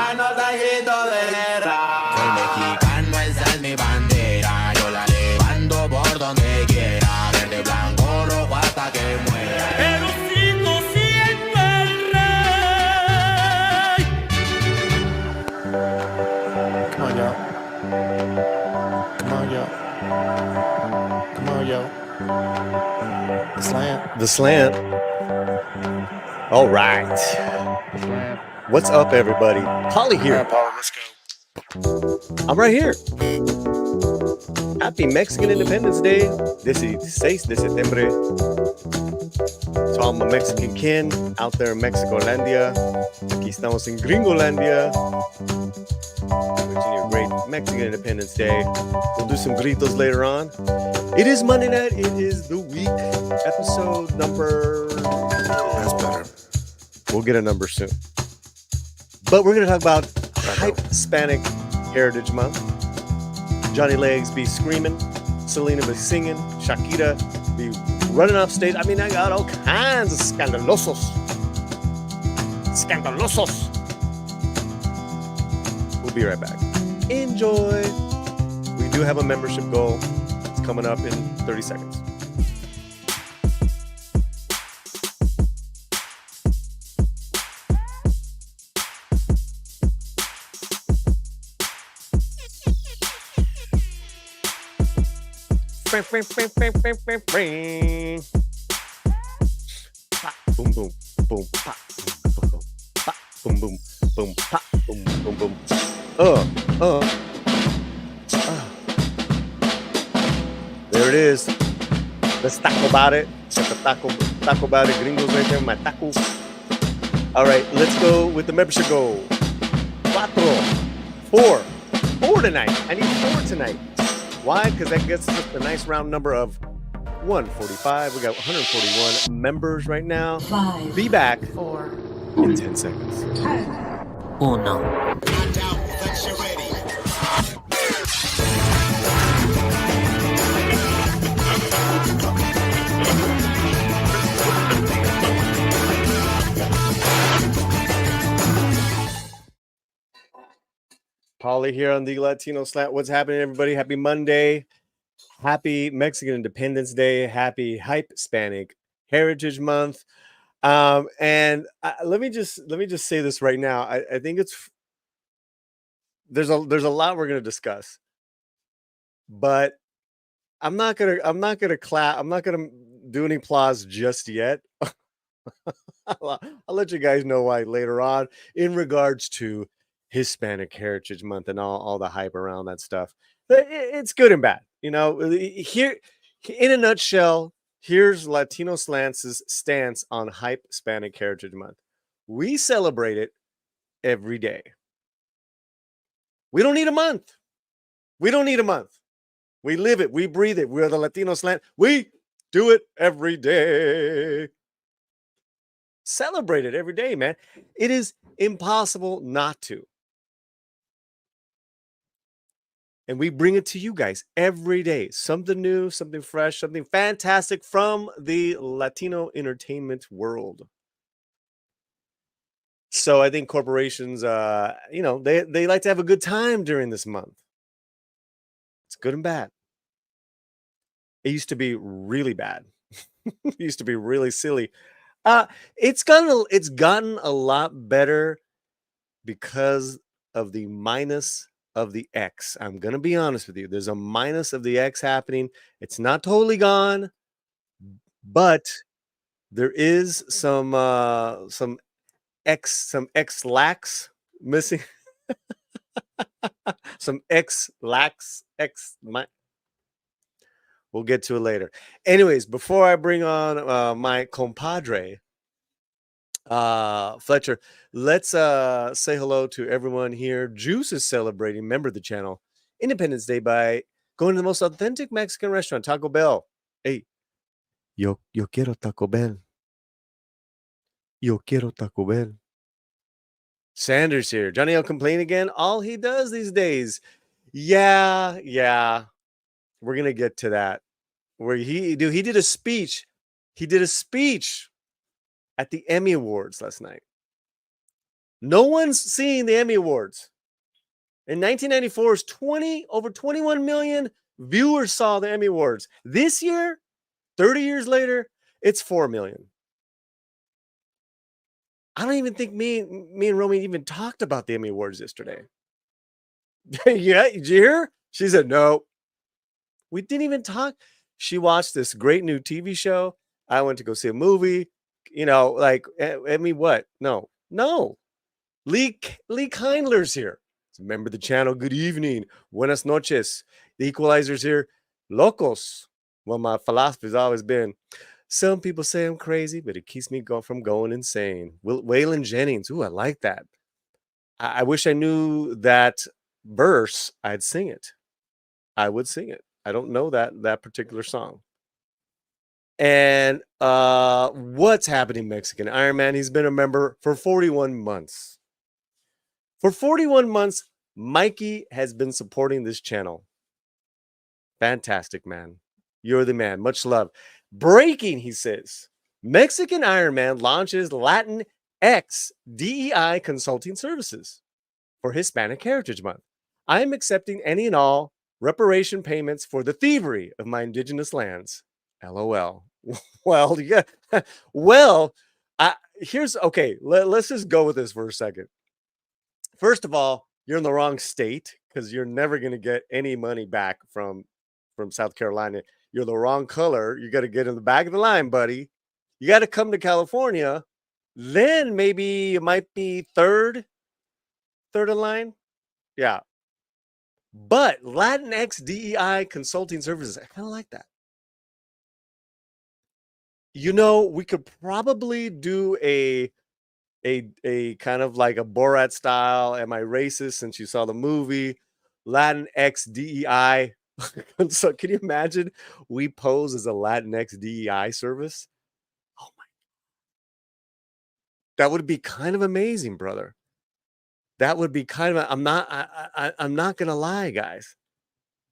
manos de grito de guerra. Soy mexicano, esa es mi bandera. Yo la levanto por donde quiera. Verde, blanco, rojo hasta que muera. Pero sigo siendo el rey. Come on, y'all. Come on, y'all. Come on, y'all. The slant. The slant. All right. The slant. What's up, everybody? Paulie here. Paulie, let's go. I'm right here. Happy Mexican Independence Day. 16 de septiembre. To all my Mexican kin out there in Mexicolandia. Aquí estamos en Gringolandia. Wishing you a great Mexican Independence Day. We'll do some gritos later on. It is Monday night. It is the week. Episode number... That's better. We'll get a number soon. But we're going to talk about Hispanic Heritage Month. Johnny Legs be screaming. Selena be singing. Shakira be running off stage. I mean, I got all kinds of scandalosos. Scandalosos. We'll be right back. Enjoy. We do have a membership goal. It's coming up in 30 seconds. Boom, boom, boom, pop, boom, boom, pop, boom, boom, boom, pop, boom, boom, boom. There it is. Let's talk about it. Talk about it. Gringos right there. My taco. All right, let's go with the membership goal. 4 tonight. I need 4 tonight. Why? Because that gets us a nice round number of 145. We got 141 members right now. 5. Be back 4. in 10 seconds. 10. Uno. Paulie here on the Latino Slant. What's happening, everybody? Happy Monday. Happy Mexican Independence Day. Happy Hispanic Heritage Month. Let me just say this right now. I think there's a lot we're gonna discuss, but I'm not gonna do any applause just yet. I'll let you guys know why later on in regards to Hispanic Heritage Month and all the hype around that stuff. It's good and bad, you know. Here, in a nutshell, here's Latino Slants' stance on Hispanic Heritage Month. We celebrate it every day. We don't need a month. We don't need a month. We live it. We breathe it. We're the Latino Slant. We do it every day. Celebrate it every day, man. It is impossible not to. And we bring it to you guys every day. Something new, something fresh, something fantastic from the Latino entertainment world. So I think corporations, they like to have a good time during this month. It's good and bad. It used to be really bad. It used to be really silly. It's gotten a lot better because of the minus of the X. I'm gonna be honest with you. There's a minus of the X happening. It's not totally gone, but there is some X lax missing. Some X lax We'll get to it later. Anyways, before I bring on my compadre, Fletcher, let's say hello to everyone here. Juice is celebrating, member of the channel, Independence Day by going to the most authentic Mexican restaurant, Taco Bell. Hey, yo quiero Taco Bell. Yo quiero Taco Bell. Sanders here. Johnny L complain again. All he does these days. Yeah. We're gonna get to that. Where he did a speech. He did a speech at the Emmy Awards last night. No one's seeing the Emmy Awards. In 1994's over 21 million viewers saw the Emmy Awards. This year, 30 years later, it's 4 million. I don't even think me and Romy even talked about the Emmy Awards yesterday. Yeah, did you hear? She said, no, we didn't even talk. She watched this great new TV show. I went to go see a movie. Like, I mean, what? No. Lee Kindler's here. Remember the channel. Good evening. Buenas noches. The Equalizer's here. Locos. Well, my philosophy has always been, some people say I'm crazy, but it keeps me from going insane. Waylon Jennings. Ooh, I like that. I wish I knew that verse. I'd sing it. I would sing it. I don't know that particular song. And what's happening, Mexican Iron Man? He's been a member for 41 months. For 41 months, Mikey has been supporting this channel. Fantastic, man. You're the man. Much love. Breaking, he says. Mexican Iron Man launches Latin X DEI consulting services for Hispanic Heritage Month. I am accepting any and all reparation payments for the thievery of my indigenous lands. LOL. Well, yeah. Well, okay. Let's just go with this for a second. First of all, you're in the wrong state because you're never going to get any money back from South Carolina. You're the wrong color. You got to get in the back of the line, buddy. You got to come to California. Then maybe you might be third in line. Yeah. But Latinx DEI consulting services, I kind of like that. We could probably do a kind of like a Borat style. Am I racist? Since you saw the movie, Latinx DEI. So can you imagine we pose as a Latinx DEI service? Oh my! That would be kind of amazing, brother. That would be kind of. I'm not gonna lie, guys.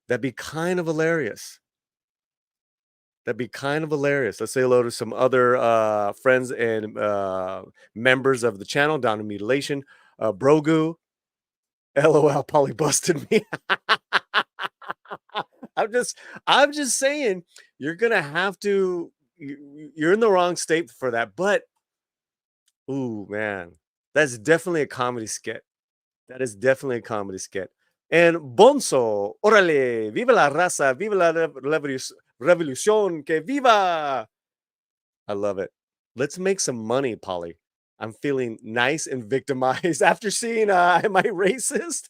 That'd be kind of hilarious. Let's say hello to some other friends and members of the channel down in Mutilation. Brogu. LOL, Paulie busted me. I'm just saying you're gonna have to. You're in the wrong state for that, but ooh, man, that's definitely a comedy skit. That is definitely a comedy skit. And Bonzo, órale, viva la raza, viva la revolución, que viva! I love it. Let's make some money, Paulie. I'm feeling nice and victimized after seeing Am I Racist?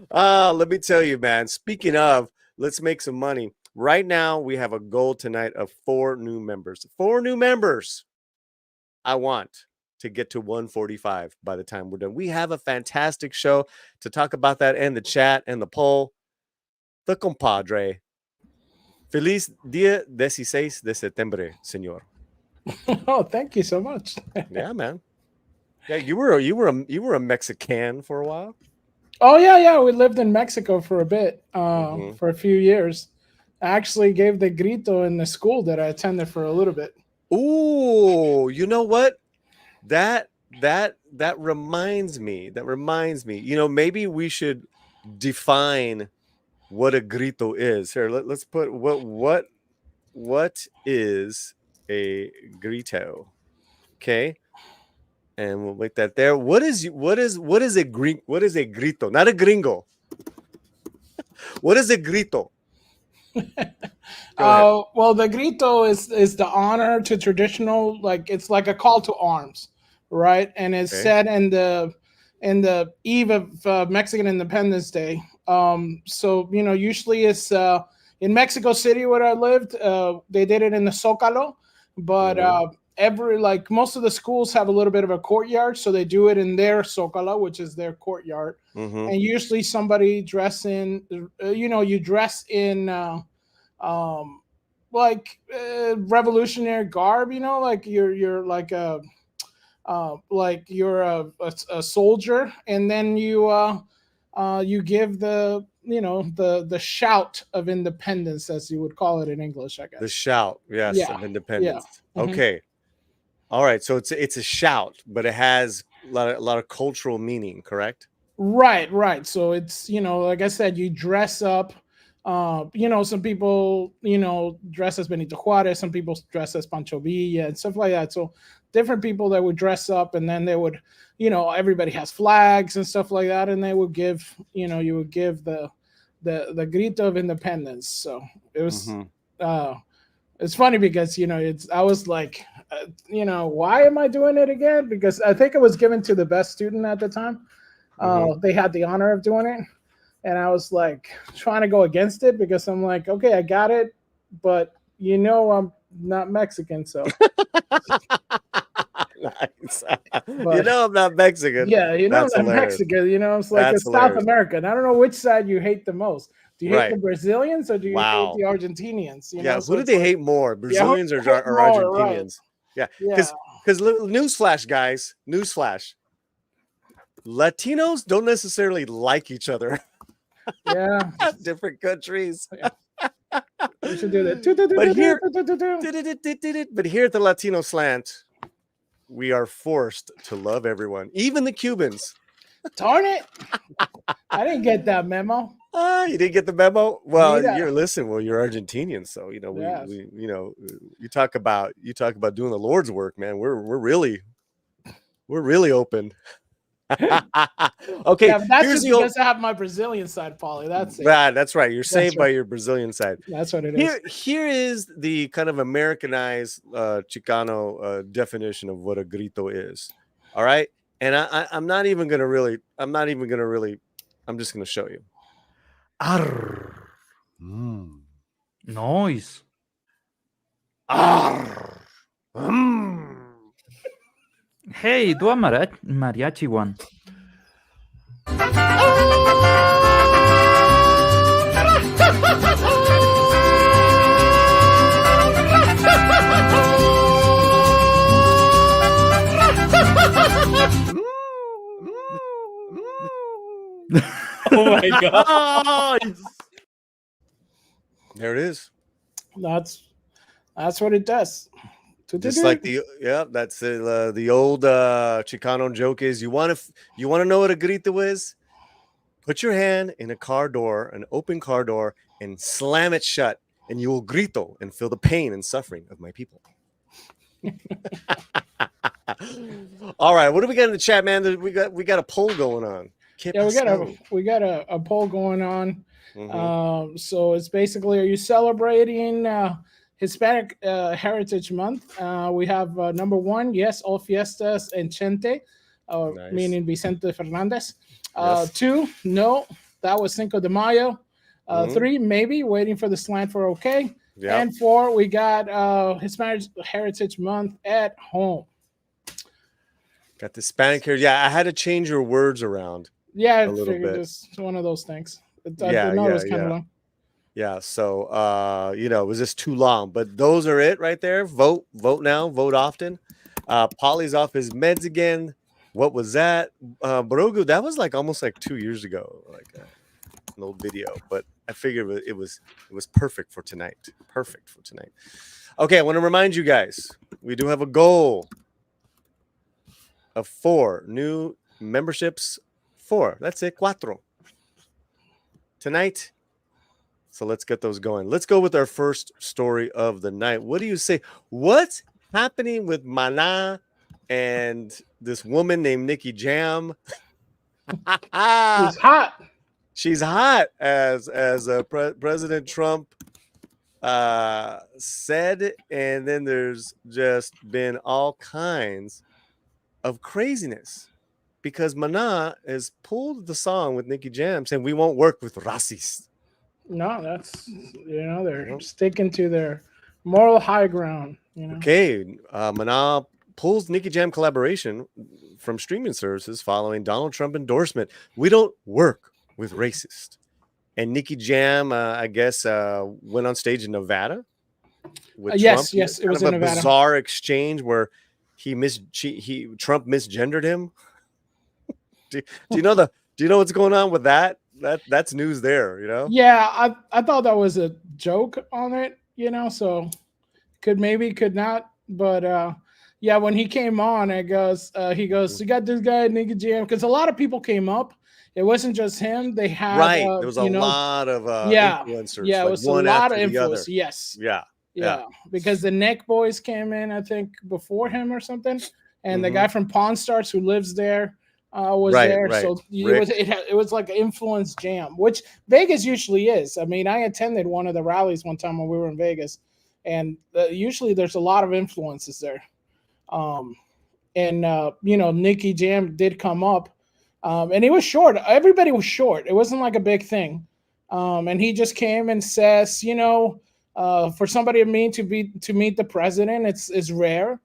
Let me tell you, man. Speaking of, let's make some money. Right now, we have a goal tonight of 4 new members. 4 new members. I want to get to 145 by the time we're done. We have a fantastic show to talk about that and the chat and the poll. The compadre. Feliz Dia 16 de Septiembre, señor. Oh, thank you so much. Yeah, man. Yeah, you were a Mexican for a while. Oh yeah. We lived in Mexico for a bit, for a few years. I actually gave the grito in the school that I attended for a little bit. Ooh, you know what? That reminds me. Maybe we should define what a grito is. Here, let's put what is a grito? Okay. And we'll make that there. What is a grito? Not a gringo. What is a grito? Well, the grito is the honor to traditional, like it's like a call to arms, right? And it's said in the eve of Mexican Independence Day. So usually it's in Mexico City where I lived. They did it in the Zócalo, but most of the schools have a little bit of a courtyard, so they do it in their Zócalo, which is their courtyard. And usually somebody dress in, you dress in revolutionary garb, like you're like you're a soldier, and then you give the shout of independence, as you would call it in English, I guess. The shout, yes, of independence. Yeah. Okay. All right, so it's a shout, but it has a lot of cultural meaning, correct? Right. So it's, like I said, you dress up. Some people, dress as Benito Juarez. Some people dress as Pancho Villa and stuff like that. So different people that would dress up, and then they would, everybody has flags and stuff like that, and they would give, you would give the grito of independence. So it was, it's funny because I was like, why am I doing it again? Because I think it was given to the best student at the time. They had the honor of doing it, and I was like trying to go against it because I'm like, okay, I got it, but I'm not Mexican, so. Nice. But, I'm not Mexican. yeah, That's I'm not hilarious. Mexican. It's like That's it's South hilarious. America, and I don't know which side you hate the most. Do you hate Right. the Brazilians or do you hate Wow. the Argentinians? Yeah, So who do it's they like, hate more, Brazilians or hate more, right. Argentinians? Yeah, Yeah. because newsflash, guys, newsflash. Latinos don't necessarily like each other. Yeah. Different countries. We should do that. But here at the Latino Slant, we are forced to love everyone, even the Cubans. Darn it! I didn't get that memo. You didn't get the memo. Well, Mira. you're Argentinian, so Yes. you talk about doing the Lord's work, man. We're really open. Okay, Yeah, but that's here's just because I have my Brazilian side, Paulie. That's it. That's right. You're saved by right. your Brazilian side. That's what it is. Here is the kind of Americanized Chicano definition of what a grito is. All right, and I'm just gonna show you. Arr. Noise. Arr. Hey, do a mariachi one. Oh my god. There it is. That's what it does. Just like that's the old Chicano joke is you want to know what a grito is? Put your hand in an open car door, and slam it shut, and you will grito and feel the pain and suffering of my people. All right, what do we got in the chat, man? We got a poll going on. We got a poll going on. So it's basically, are you celebrating Hispanic Heritage Month? We have number 1, yes, all fiestas en Chente, Nice. meaning Vicente Fernandez. Yes. 2, no, that was Cinco de Mayo. 3, maybe, waiting for the slant for okay. Yeah. And 4, we got Hispanic Heritage Month at home. Got the Hispanic here. Yeah, I had to change your words around. Yeah, I a little figured bit. it's one of those things. Yeah, I know it was kind of long. Yeah, so it was just too long, but those are it right there. Vote now, vote often. Paulie's off his meds again. What was that? Brogu, that was almost 2 years ago, an old video, but I figured it was perfect for tonight. Perfect for tonight. Okay, I want to remind you guys, we do have a goal of 4 new memberships. 4. That's it. 4. Tonight. So let's get those going. Let's go with our first story of the night. What do you say? What's happening with Mana and this woman named Nikki Jam? She's hot. She's hot, as President Trump said, and then there's just been all kinds of craziness because Mana has pulled the song with Nikki Jam saying we won't work with racists. No, that's they're sticking to their moral high ground. Okay, Mana pulls Nikki Jam collaboration from streaming services following Donald Trump endorsement. We don't work with racists. And Nikki Jam, I guess, went on stage in Nevada with yes, Trump. Yes, it was in Nevada. Bizarre exchange where Trump misgendered him. Do you know what's going on with that? That's news there, Yeah, I thought that was a joke on it, so could not, but yeah, when he came on, he goes, you got this guy, Nicky Jam, because a lot of people came up. It wasn't just him. They had, Right. There was a lot of yeah, influencers, yeah, it like was a one lot of after the influence. other. Yes, Yeah. yeah, because the Neck Boys came in, I think, before him or something, and the guy from Pawn Stars who lives there was Right, there. right. So Rick. it was like an influence jam, which Vegas usually is. I mean, I attended one of the rallies one time when we were in Vegas, and usually there's a lot of influences there. And Nicky Jam did come up, and he was short. Everybody was short. It wasn't like a big thing, and he just came and says, for somebody of me to meet the president, it's rare,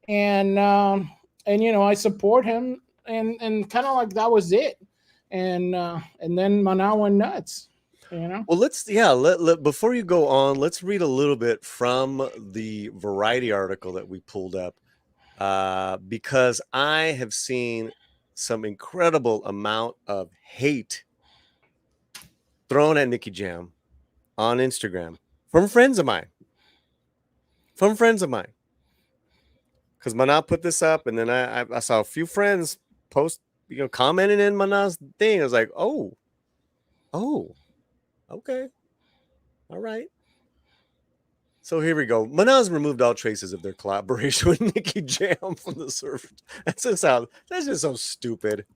and I support him, and kind of like that was it, and then Mana went nuts. Well, before you go on, let's read a little bit from the Variety article that we pulled up, because I have seen some incredible amount of hate thrown at Nicky Jam on Instagram from friends of mine. Because Mana put this up, and then I saw a few friends post, commenting in Mana's thing. I was like, oh, okay, all right. So here we go. Mana's removed all traces of their collaboration with Nicky Jam from the server. That's just so stupid.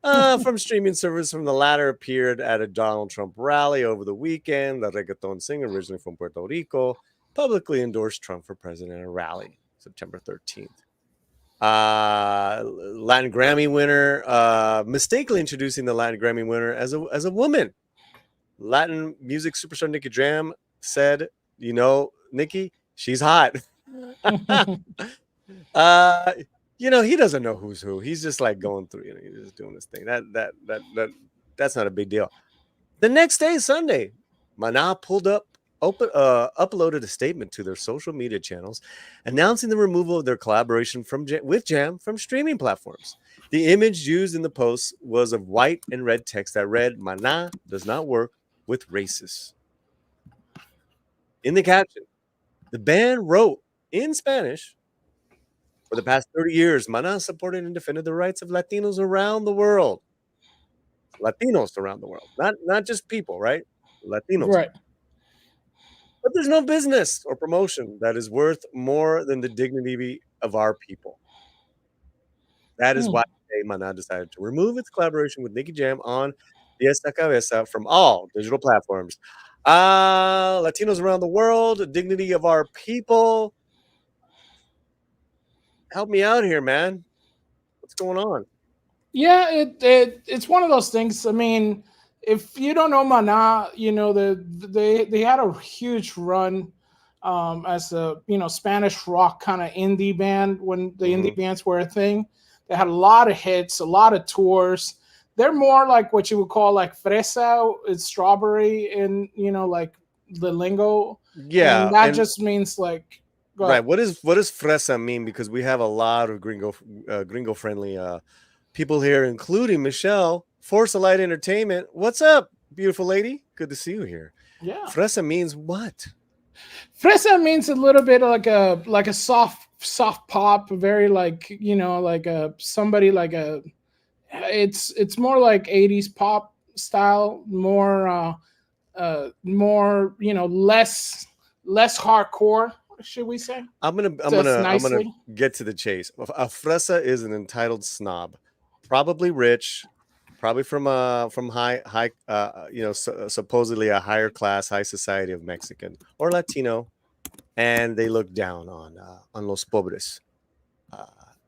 From streaming service, from the latter appeared at a Donald Trump rally over the weekend. The reggaeton singer, originally from Puerto Rico, publicly endorsed Trump for president at a rally September 13th. Latin Grammy winner, mistakenly introducing the Latin Grammy winner as a woman. Latin music superstar Nicky Jam said, Nicky, she's hot. He doesn't know who's who. He's just like going through, he's just doing his thing. That's not a big deal. The next day, Sunday, Mana uploaded a statement to their social media channels announcing the removal of their collaboration with Jam from streaming platforms. The image used in the post was of white and red text that read, "Mana does not work with racists." In the caption, the band wrote in Spanish, "For the past 30 years, Mana supported and defended the rights of Latinos around the world." Latinos around the world, not just people, right? Latinos. Right. But there's no business or promotion that is worth more than the dignity of our people. That is why Mana decided to remove its collaboration with Nicky Jam on Fiesta Cabeza from all digital platforms. Latinos around the world, the dignity of our people. Help me out here, man. What's going on? Yeah, it's one of those things. I mean, if you don't know Mana, they had a huge run as a Spanish rock kind of indie band when the indie bands were a thing. They had a lot of hits, a lot of tours. They're more like what you would call like fresa, it's strawberry in like the lingo. Yeah, and that just means like right. What does fresa mean? Because we have a lot of gringo friendly people here, including Michelle, Force of Light Entertainment. What's up, beautiful lady? Good to see you here. Yeah. Fresa means what? Fresa means a little bit like a soft pop, very like somebody like a. It's more like 80s pop style, more less hardcore, should we say? I'm gonna get to the chase. A fresa is an entitled snob, probably rich, probably from high supposedly a higher class, high society of Mexican or Latino, and they look down on los pobres.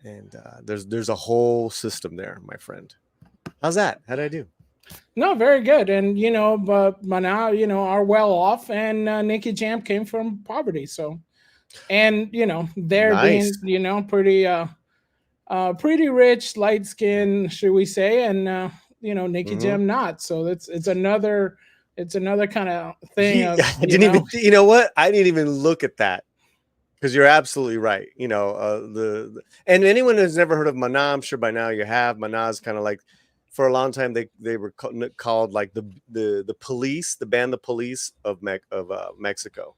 And there's a whole system there, my friend. How's that? How'd I do? No, very good. And but Mana, are well off, and Nicky Jam came from poverty, so, and they're Nice. being pretty rich, light skin, should we say, and Nicky Jam not. So it's another kind of thing. I didn't even. You know what? I didn't even look at that. Because you're absolutely right. And anyone who's never heard of Mana, I'm sure by now you have. Mana is kind of like, for a long time they were called like the police, the band, the police of Mexico,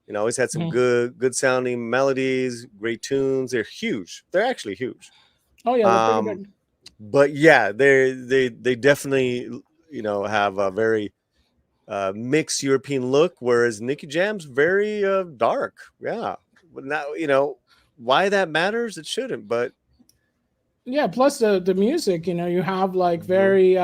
You know, always had some Mhm. good sounding melodies, great tunes. They're huge. They're actually huge. Oh yeah, they're pretty big. But yeah, they definitely, you know, have a very mixed European look, whereas Nicky Jam's very dark. Yeah, but now, you know, why that matters, it shouldn't. But Yeah, plus the music, you know, you have like mhm, very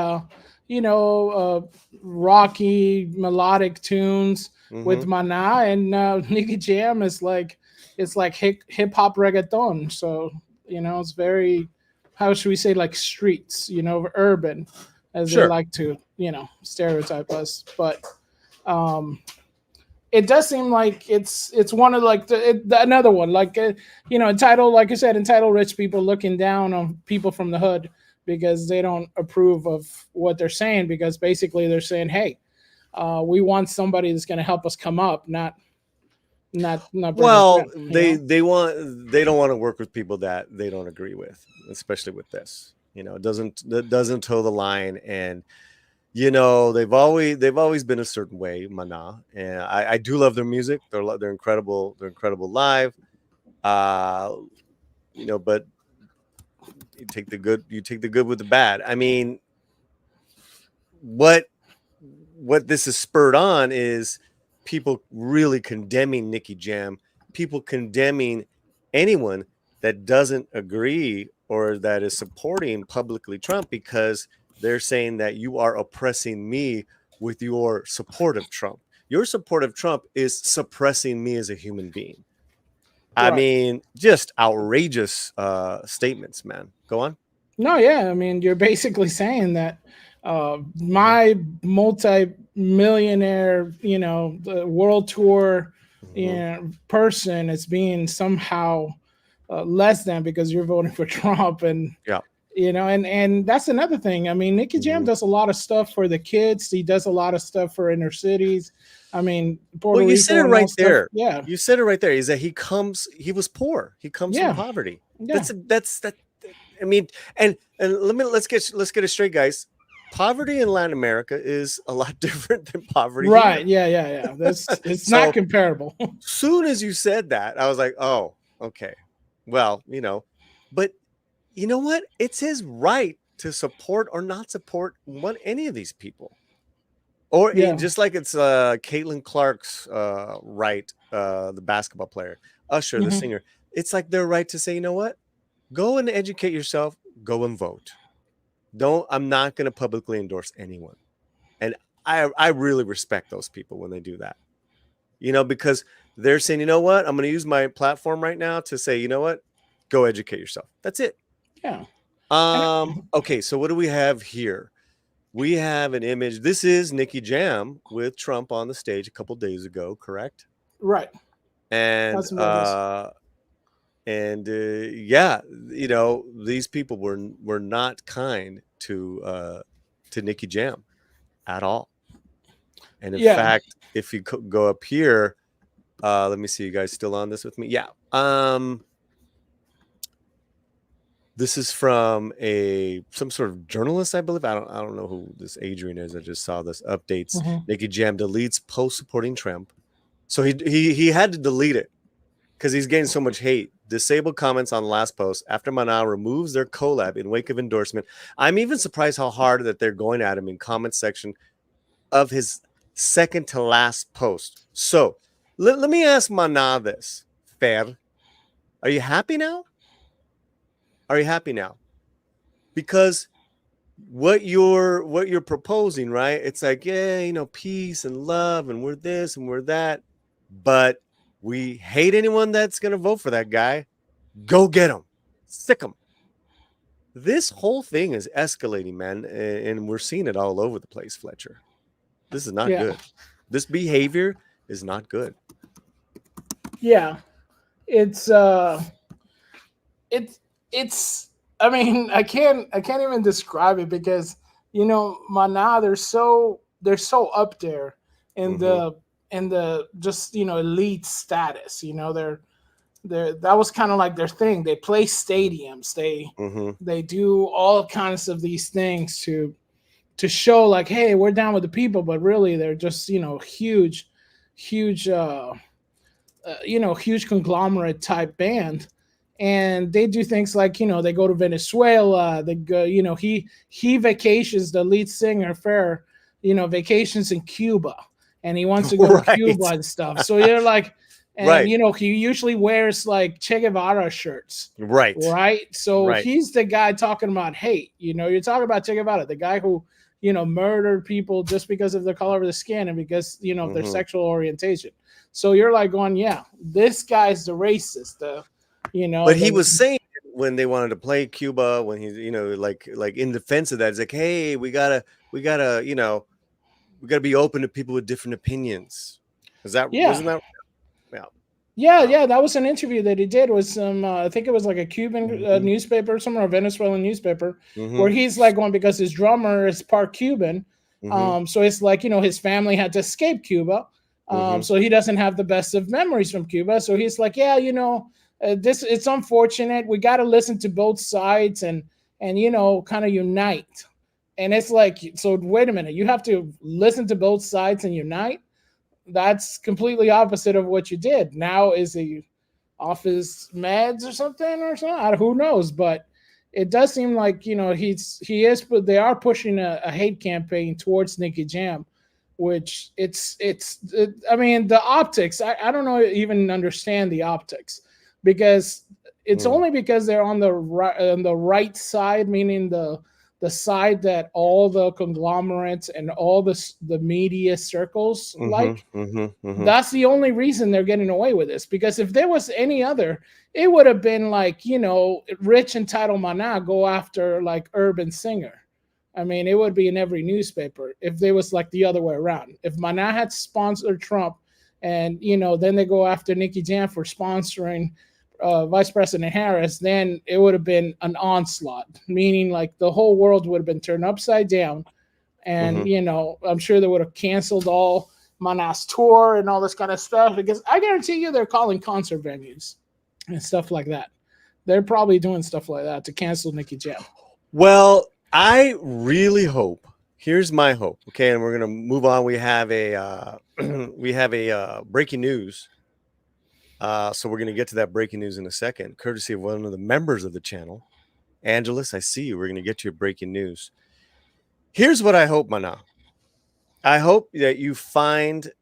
you know, rocky melodic tunes with mhm. Mana, and Nicky Jam is like, it's like hip hop reggaeton. So you know, it's very, how should we say, like streets, you know, urban, as they Sure. like to, you know, stereotype us. But um it does seem like it's one of like another one, like you know, entitled, like I said, entitled rich people looking down on people from the hood because they don't approve of what they're saying, because basically they're saying, hey, we want somebody that's going to help us come up, not bring us Well, down, you know. they don't want to work with people that they don't agree with, especially with this. You know, it doesn't toe the line, and you know they've always been a certain way, Mana, and I do love their music. They're incredible. They're incredible live. Uh, you know, but you take the good with the bad. I mean, what this is spurred on is people really condemning Nicky Jam, people condemning anyone that doesn't agree or that is supporting publicly Trump, because they're saying that you are oppressing me with your support of Trump. Your support of Trump is suppressing me as a human being. I Right. mean, just outrageous statements, man. Go on. No, yeah, I mean, you're basically saying that my multi-millionaire, you know, the world tour, you Mm-hmm. know, person is being somehow less than because you're voting for Trump, and Yeah. you know, and that's another thing. I mean, Nicky Jam Mm-hmm. does a lot of stuff for the kids. He does a lot of stuff for inner cities. I mean, Well, Puerto you said Rico it and all right stuff. there. Yeah, You said it right there. Is that he was poor. He comes from yeah, poverty. yeah. That. I mean, and let's get it straight, guys. Poverty in Latin America is a lot different than poverty Right. here. Yeah, yeah, yeah. That's, it's not So comparable. soon as you said that, I was like, oh, okay. Well, you know, but you know what? It's his right to support or not support any of these people. Or Yeah. just like it's Caitlin Clark's right, the basketball player, Usher, the Mhm. singer. It's like their right to say, you know what? Go and educate yourself. Go and vote. Don't. I'm not going to publicly endorse anyone. And I really respect those people when they do that. You know, because they're saying, you know what? I'm going to use my platform right now to say, you know what? Go educate yourself. That's it. Yeah. And Okay. So what do we have here? We have an image. This is Nicky Jam with Trump on the stage a couple days ago, correct? right. And That's what it is. yeah, you know, these people were not kind to Nicky Jam at all. And in Yeah. fact, if you go up here, let me see, you guys still on this with me? Yeah. This is from some sort of journalist, I believe. I don't know who this Adrian is. I just saw this updates. Mhm. Nicky Jam deletes post supporting Trump. So he had to delete it because he's getting so much hate. Disabled comments on last post after Mana removes their collab in wake of endorsement. I'm even surprised how hard that they're going at him in comment section of his second to last post. So let me ask Mana this. Fair. Are you happy now? Are you happy now? Because what you're proposing, right? It's like, yeah, you know, peace and love, and we're this and we're that, but we hate anyone that's gonna vote for that guy. Go get him, sick him. This whole thing is escalating, man, and we're seeing it all over the place, Fletcher. This is not Yeah. good. This behavior is not good. Yeah. It's it's it's I mean, I can't even describe it because you know, Mana, they're so up there in Mm-hmm. the just, you know, elite status. You know, they're that was kind of like their thing. They play stadiums. Mm-hmm. They do all kinds of these things to show like, hey, we're down with the people, but really they're just, you know, huge huge conglomerate type band, and they do things like they go to Venezuela. They go, he vacations, the lead singer Fair, vacations in Cuba, and he wants to go to Cuba and stuff. So you're like, and he usually wears like Che Guevara shirts, right? So he's the guy talking about hate. You're talking about Che Guevara, the guy who murdered people just because of the color of the skin and because of their sexual orientation. So you're like going, yeah, this guy's the racist. But he was saying when they wanted to play Cuba, when he's like in defense of that, it's like, hey, we gotta be open to people with different opinions. Wasn't that? Yeah, that was an interview that he did with some, I think it was like a Cuban newspaper, somewhere a Venezuelan newspaper, where he's like going, because his drummer is part Cuban. So it's like, his family had to escape Cuba. So he doesn't have the best of memories from Cuba. So he's like, yeah, it's unfortunate. We got to listen to both sides and kind of unite. And it's like, so wait a minute, you have to listen to both sides and unite? That's completely opposite of what you did. Now is he off his meds or something? Who knows? But it does seem like he is. But they are pushing a hate campaign towards Nicky Jam, which I mean, the optics. I don't know, even understand the optics, because it's only because they're on the right side, meaning the side that all the conglomerates and all the media circles That's the only reason they're getting away with this. Because if there was any other, it would have been like, Rich entitled Maná go after like urban singer. I mean, it would be in every newspaper if they was like the other way around. If Maná had sponsored Trump and, then they go after Nicky Jam for sponsoring Vice President Harris, then it would have been an onslaught, meaning like the whole world would have been turned upside down. And, I'm sure they would have canceled all Maná's tour and all this kind of stuff, because I guarantee you they're calling concert venues and stuff like that. They're probably doing stuff like that to cancel Nicky Jam. Well, I really hope. Here's my hope. Okay, and we're gonna move on. We have a breaking news. So we're going to get to that breaking news in a second, courtesy of one of the members of the channel. Angelus, I see you. We're going to get to your breaking news. Here's what I hope, Maná. I hope that you find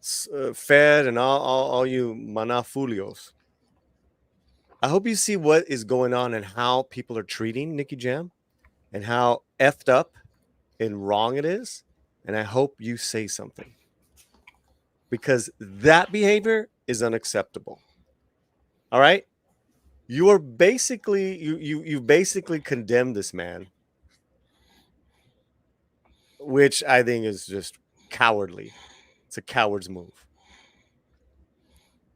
Fed and all you Maná Fulios. I hope you see what is going on and how people are treating Nicky Jam and how effed up and wrong it is. And I hope you say something, because that behavior is unacceptable. All right? You are basically you basically condemned this man, which I think is just cowardly. It's a coward's move.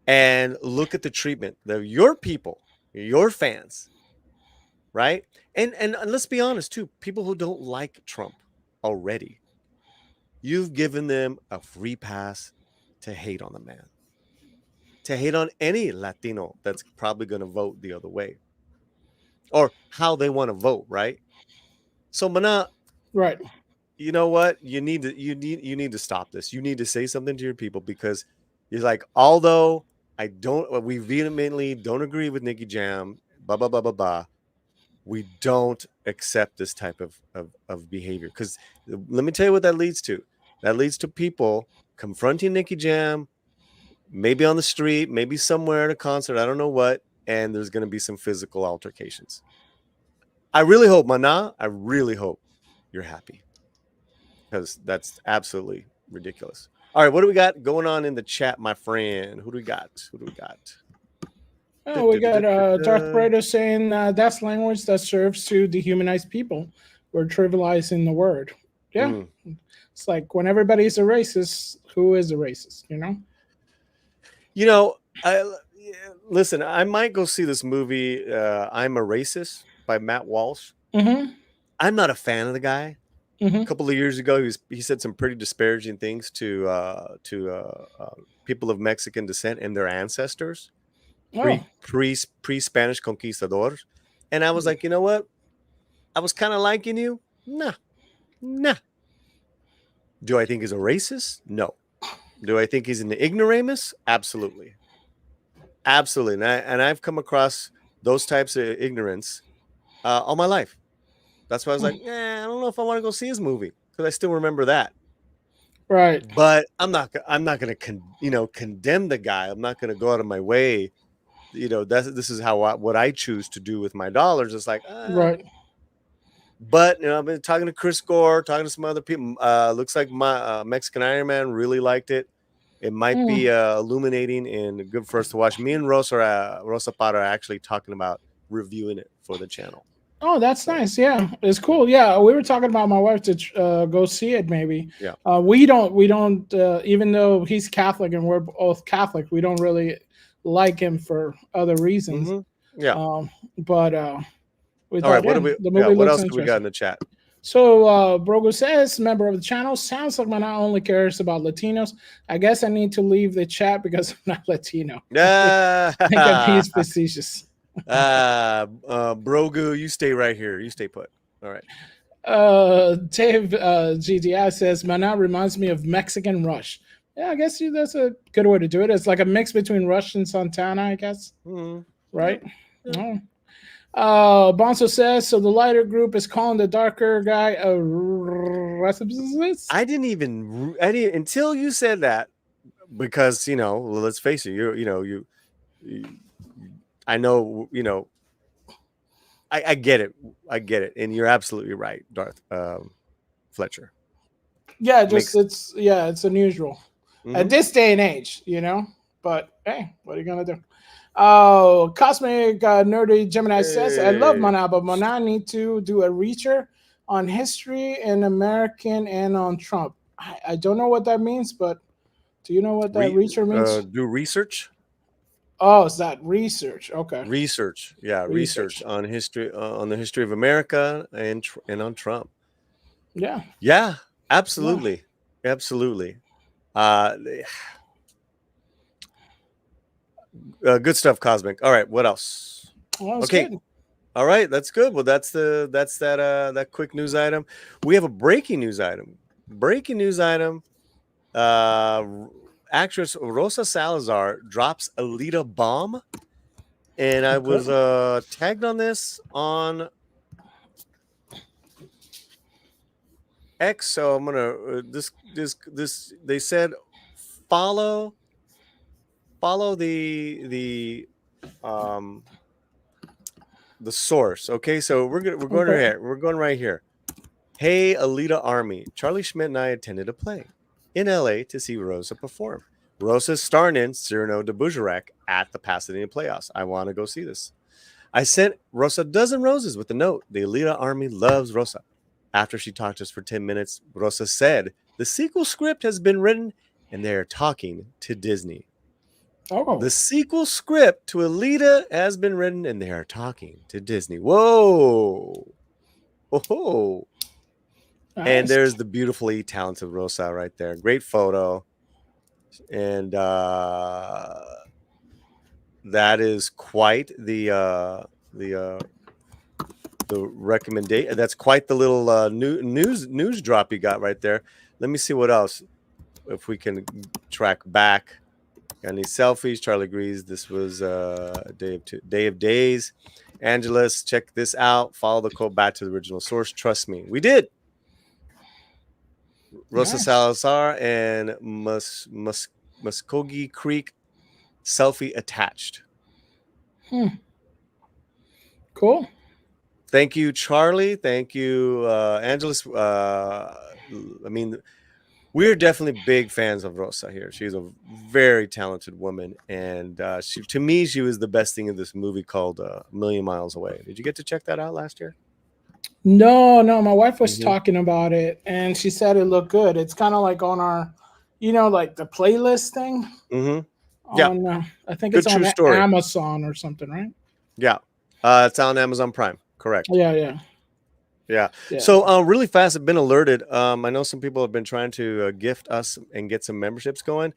And look at the treatment that your people, your fans, right? And let's be honest too, people who don't like Trump already, you've given them a free pass to hate on the man, to hate on any Latino that's probably going to vote the other way, or how they want to vote, right? So Maná, right? You know what? You need to stop this. You need to say something to your people, because you're like, although we vehemently don't agree with Nicky Jam, blah blah blah blah blah, we don't accept this type of behavior. Because let me tell you what that leads to. That leads to people confronting Nicky Jam, maybe on the street, maybe somewhere at a concert, I don't know what, and there's going to be some physical altercations. I really hope, Maná, I really hope you're happy, because that's absolutely ridiculous. All right, what do we got going on in the chat, my friend? Who do we got? Oh, we got Darth Vader saying that's language that serves to dehumanize people. We're trivializing the word. Yeah. It's like when everybody's a racist, who is a racist, Listen, I might go see this movie, I'm a Racist, by Matt Walsh. I'm not a fan of the guy. A couple of years ago, he said some pretty disparaging things to people of Mexican descent and their ancestors, pre-Spanish conquistadors. And I was like, you know what? I was kind of liking you. Nah. Do I think he's a racist? No. Do I think he's an ignoramus? Absolutely. Absolutely. And I've come across those types of ignorance all my life. That's why I was like, I don't know if I want to go see his movie because I still remember that. Right. But I'm not going to condemn the guy. I'm not going to go out of my way. This is what I choose to do with my dollars. It's like, Right. But I've been talking to Chris Gore, talking to some other people. Looks like my Mexican Iron Man really liked it. It might be illuminating and good for us to watch. Me and Rosa Parra are actually talking about reviewing it for the channel. Oh, that's nice. Yeah, it's cool. Yeah, we were talking about my wife to go see it. Maybe. Yeah. We don't. Even though he's Catholic and we're both Catholic, we don't really like him for other reasons. Mm-hmm. Yeah. But we all right. thought, What else do we got in the chat? So Brogo says, member of the channel, sounds like man only cares about Latinos. I guess I need to leave the chat because I'm not Latino. Yeah. I think he's facetious. Brogu, you stay right here. You stay put. All right. Dave GDI says, Mana reminds me of Mexican Rush. Yeah, I guess that's a good way to do it. It's like a mix between Rush and Santana, I guess. Mm-hmm. Right? Yeah. Bonzo says, so the lighter group is calling the darker guy a racist? I didn't until you said that, because let's face it, I know, I get it, and you're absolutely right, Darth Fletcher. Yeah, it's unusual at this day and age, But hey, what are you gonna do? Cosmic Nerdy Gemini says, I love Mana, but Mana need to do a reacher on history and American and on Trump. I don't know what that means, but do you know what that reacher means? Do research. Oh, is that research? Okay. Research. Yeah, research on history, on the history of America and on Trump. Yeah. Yeah, absolutely. Yeah. Absolutely. Good stuff, Cosmic. All right, what else? Okay. Good. All right, that's good. Well, that's that quick news item. We have a breaking news item. Actress Rosa Salazar drops Alita bomb, and I was tagged on this on X. So I'm gonna this they said follow the source. Okay, so we're going right here. Hey, Alita Army. Charlie Schmidt and I attended a play in LA to see Rosa perform. Rosa's starring in Cyrano de Bergerac at the Pasadena Playhouse. I want to go see this. I sent Rosa a dozen roses with a note. The Alita Army loves Rosa. After she talked to us for 10 minutes, Rosa said the sequel script has been written and they're talking to Disney. Oh. The sequel script to Alita has been written and they are talking to Disney. Whoa. Oh. Nice. And there's the beautifully talented Rosa right there. Great photo. And that is quite the recommendation. That's quite the little news drop you got right there. Let me see what else, if we can track back. Got any selfies? Charlie agrees. This was Day of Days. Angelus, check this out. Follow the code back to the original source. Trust me, we did. Rosa Salazar and Muskogee Creek, selfie attached. Cool. Thank you, Charlie. Thank you, Angelus. We're definitely big fans of Rosa here. She's a very talented woman, and to me, she was the best thing in this movie called A Million Miles Away. Did you get to check that out last year? No. My wife was talking about it, and she said it looked good. It's kind of like on our, like the playlist thing. Mm-hmm. Yeah. I think it's on Amazon or something, right? Yeah. It's on Amazon Prime. Correct. Yeah. So really fast, I've been alerted. I know some people have been trying to gift us and get some memberships going.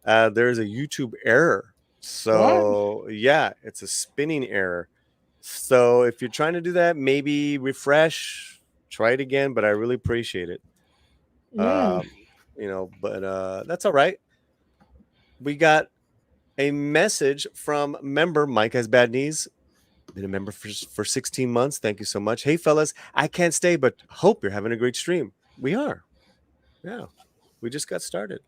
There's a YouTube error. So yeah, it's a spinning error. So if you're trying to do that, maybe refresh, try it again, but I really appreciate it. Yeah. But that's all right. we got a message from member Mike Has Bad Knees. Been a member for 16 months. Thank you so much. Hey, fellas, I can't stay, but hope you're having a great stream. We are. Yeah. We just got started.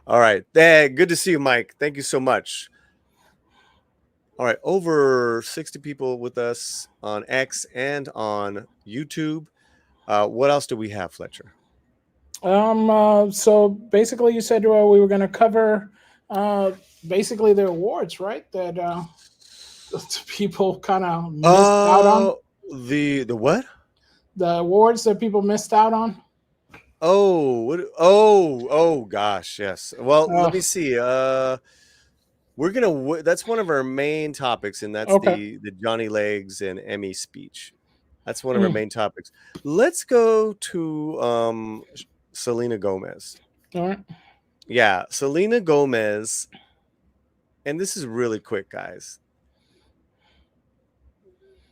All right. Good to see you, Mike. Thank you so much. All right. Over 60 people with us on X and on YouTube. What else do we have, Fletcher? So basically, you said we were going to cover basically the awards, right? That people kind of missed out on. The what? The awards that people missed out on. Oh, what? Oh, gosh, yes. Well, let me see. We're gonna. That's one of our main topics, and that's Okay. the Johnny Legs and Emmy speech. That's one of our main topics. Let's go to Selena Gomez. All right. Yeah, Selena Gomez, and this is really quick, guys.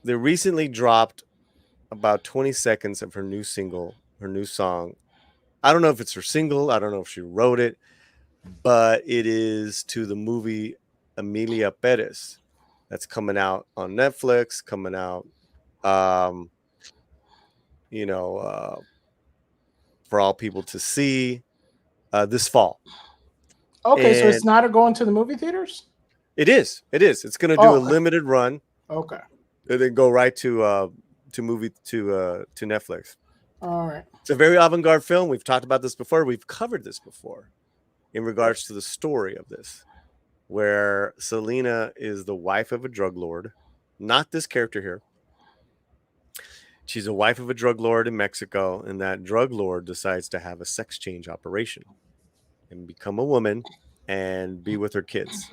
They recently dropped about 20 seconds of her new single, her new song. I don't know if it's her single. I don't know if she wrote it, but it is to the movie Emilia Perez that's coming out on Netflix, coming out, for all people to see this fall. Okay, so it's not going to the movie theaters? It is. It's going to do a limited run. Okay. And then go right to Netflix. All right. It's a very avant-garde film. We've talked about this before. We've covered this before in regards to the story of this, where Selena is the wife of a drug lord, not this character here. She's a wife of a drug lord in Mexico, and that drug lord decides to have a sex change operation and become a woman and be with her kids.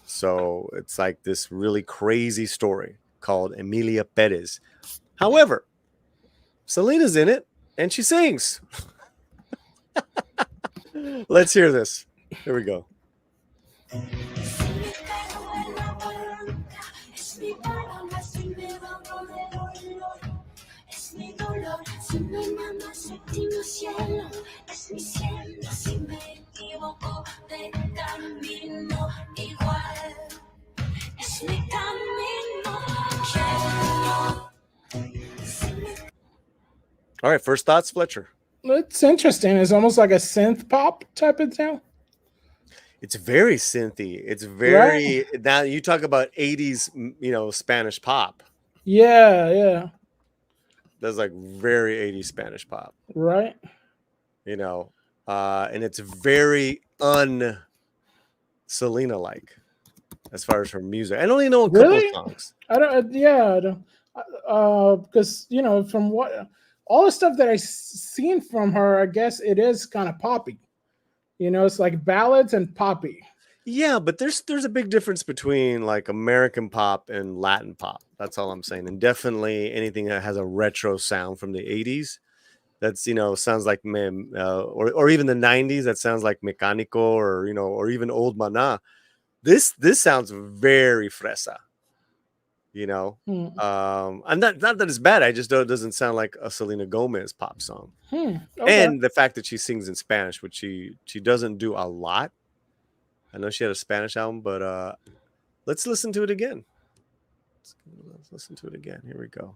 So it's like this really crazy story called Emilia Perez. However, Selena's in it and she sings. Let's hear this. Here we go. All right, first thoughts, Fletcher. It's interesting. It's almost like a synth pop type of thing. It's very synthy. It's very now. You talk about 80s, Spanish pop. Yeah. That's like very 80s Spanish pop, right? And it's very Selena like as far as her music. I only know a couple of songs. I don't. Because from what all the stuff that I've seen from her, I guess it is kind of poppy. It's like ballads and poppy. Yeah, but there's a big difference between like American pop and Latin pop. That's all I'm saying. And definitely anything that has a retro sound from the 80s, that's sounds like or even the 90s that sounds like Mecánico or even old Maná. This sounds very fresa. And not that it's bad. I just know it doesn't sound like a Selena Gomez pop song. Okay. And the fact that she sings in Spanish, which she doesn't do a lot. I know she had a Spanish album, but let's listen to it again. Let's listen to it again. Here we go.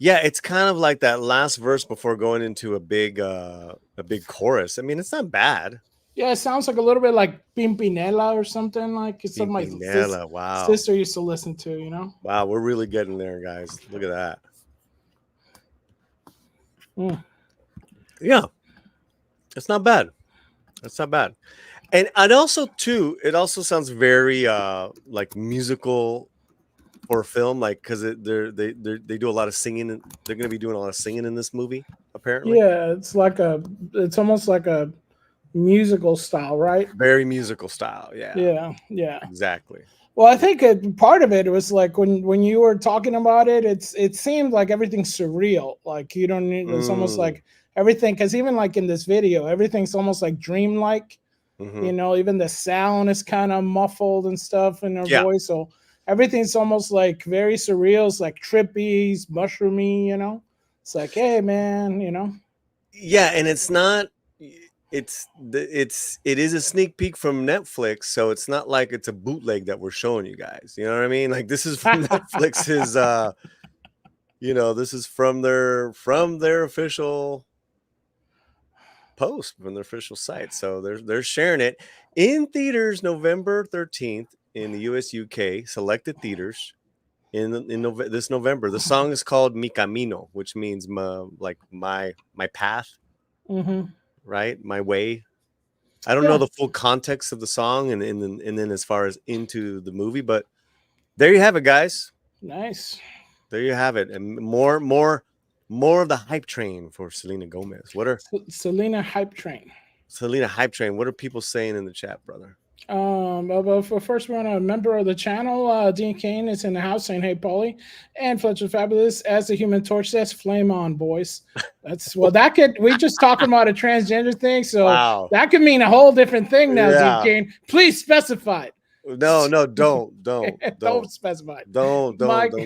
Yeah, it's kind of like that last verse before going into a big chorus. I mean, it's not bad. Yeah, it sounds like a little bit like Pimpinela or something like it's something my sister used to listen to, Wow, we're really getting there, guys. Look at that. Yeah. It's not bad. It's not bad. And it also sounds very like musical for film, like because they do a lot of singing. And they're going to be doing a lot of singing in this movie, apparently. Yeah, it's almost like a musical style, right? Very musical style. Yeah. Yeah. Exactly. Well, I think part of it was like when you were talking about it, it seemed like everything's surreal. Like you don't need. It's almost like everything, because even like in this video, everything's almost like dreamlike. You know, even the sound is kind of muffled and stuff in her voice. So everything's almost like very surreal. It's like trippy, it's mushroomy. You know, it's like, hey man, you know. Yeah, and it's not. It is a sneak peek from Netflix, so it's not like it's a bootleg that we're showing you guys. You know what I mean? Like this is from Netflix's. You know, this is from their official post, from their official site. So they're sharing it in theaters November 13th in the US, UK, selected theaters this November. The song is called Mi Camino, which means my path, right? My way. I don't know the full context of the song and then as far as into the movie, but there you have it, guys. Nice. There you have it, and more of the hype train for Selena Gomez. What are Selena hype train? Selena hype train? What are people saying in the chat, brother? But first, we want a member of the channel, Dean Kane, is in the house saying, "Hey, Paulie and Fletcher Fabulous." As the Human Torch says, "Flame on, boys." That's that could. We just talking about a transgender thing, so that could mean a whole different thing now. Dean Kane, please specify it. No, don't don't specify. Don't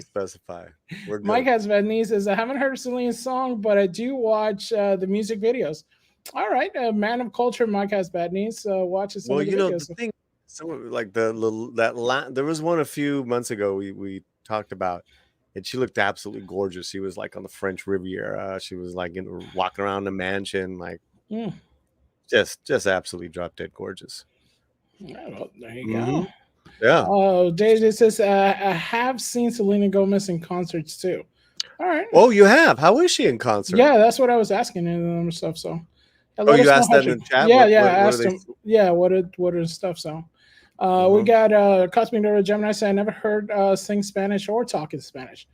specify. We're good. Mike has bad knees. Says, I haven't heard Selena's song, but I do watch the music videos. All right, man of culture. Mike has bad knees. Watches some of the videos. The thing, like there was one a few months ago we talked about, and she looked absolutely gorgeous. She was like on the French Riviera. She was like walking around the mansion, like just absolutely drop dead gorgeous. Yeah, well, there you go. Yeah. Oh, Dave says I have seen Selena Gomez in concerts too. All right. Oh, you have? How is she in concert? Yeah, that's what I was asking and stuff. So. You asked that in the chat? Yeah, I asked him. Yeah, what are the stuff? So, we got Cosmic Dora Gemini saying, I never heard sing Spanish or talk in Spanish.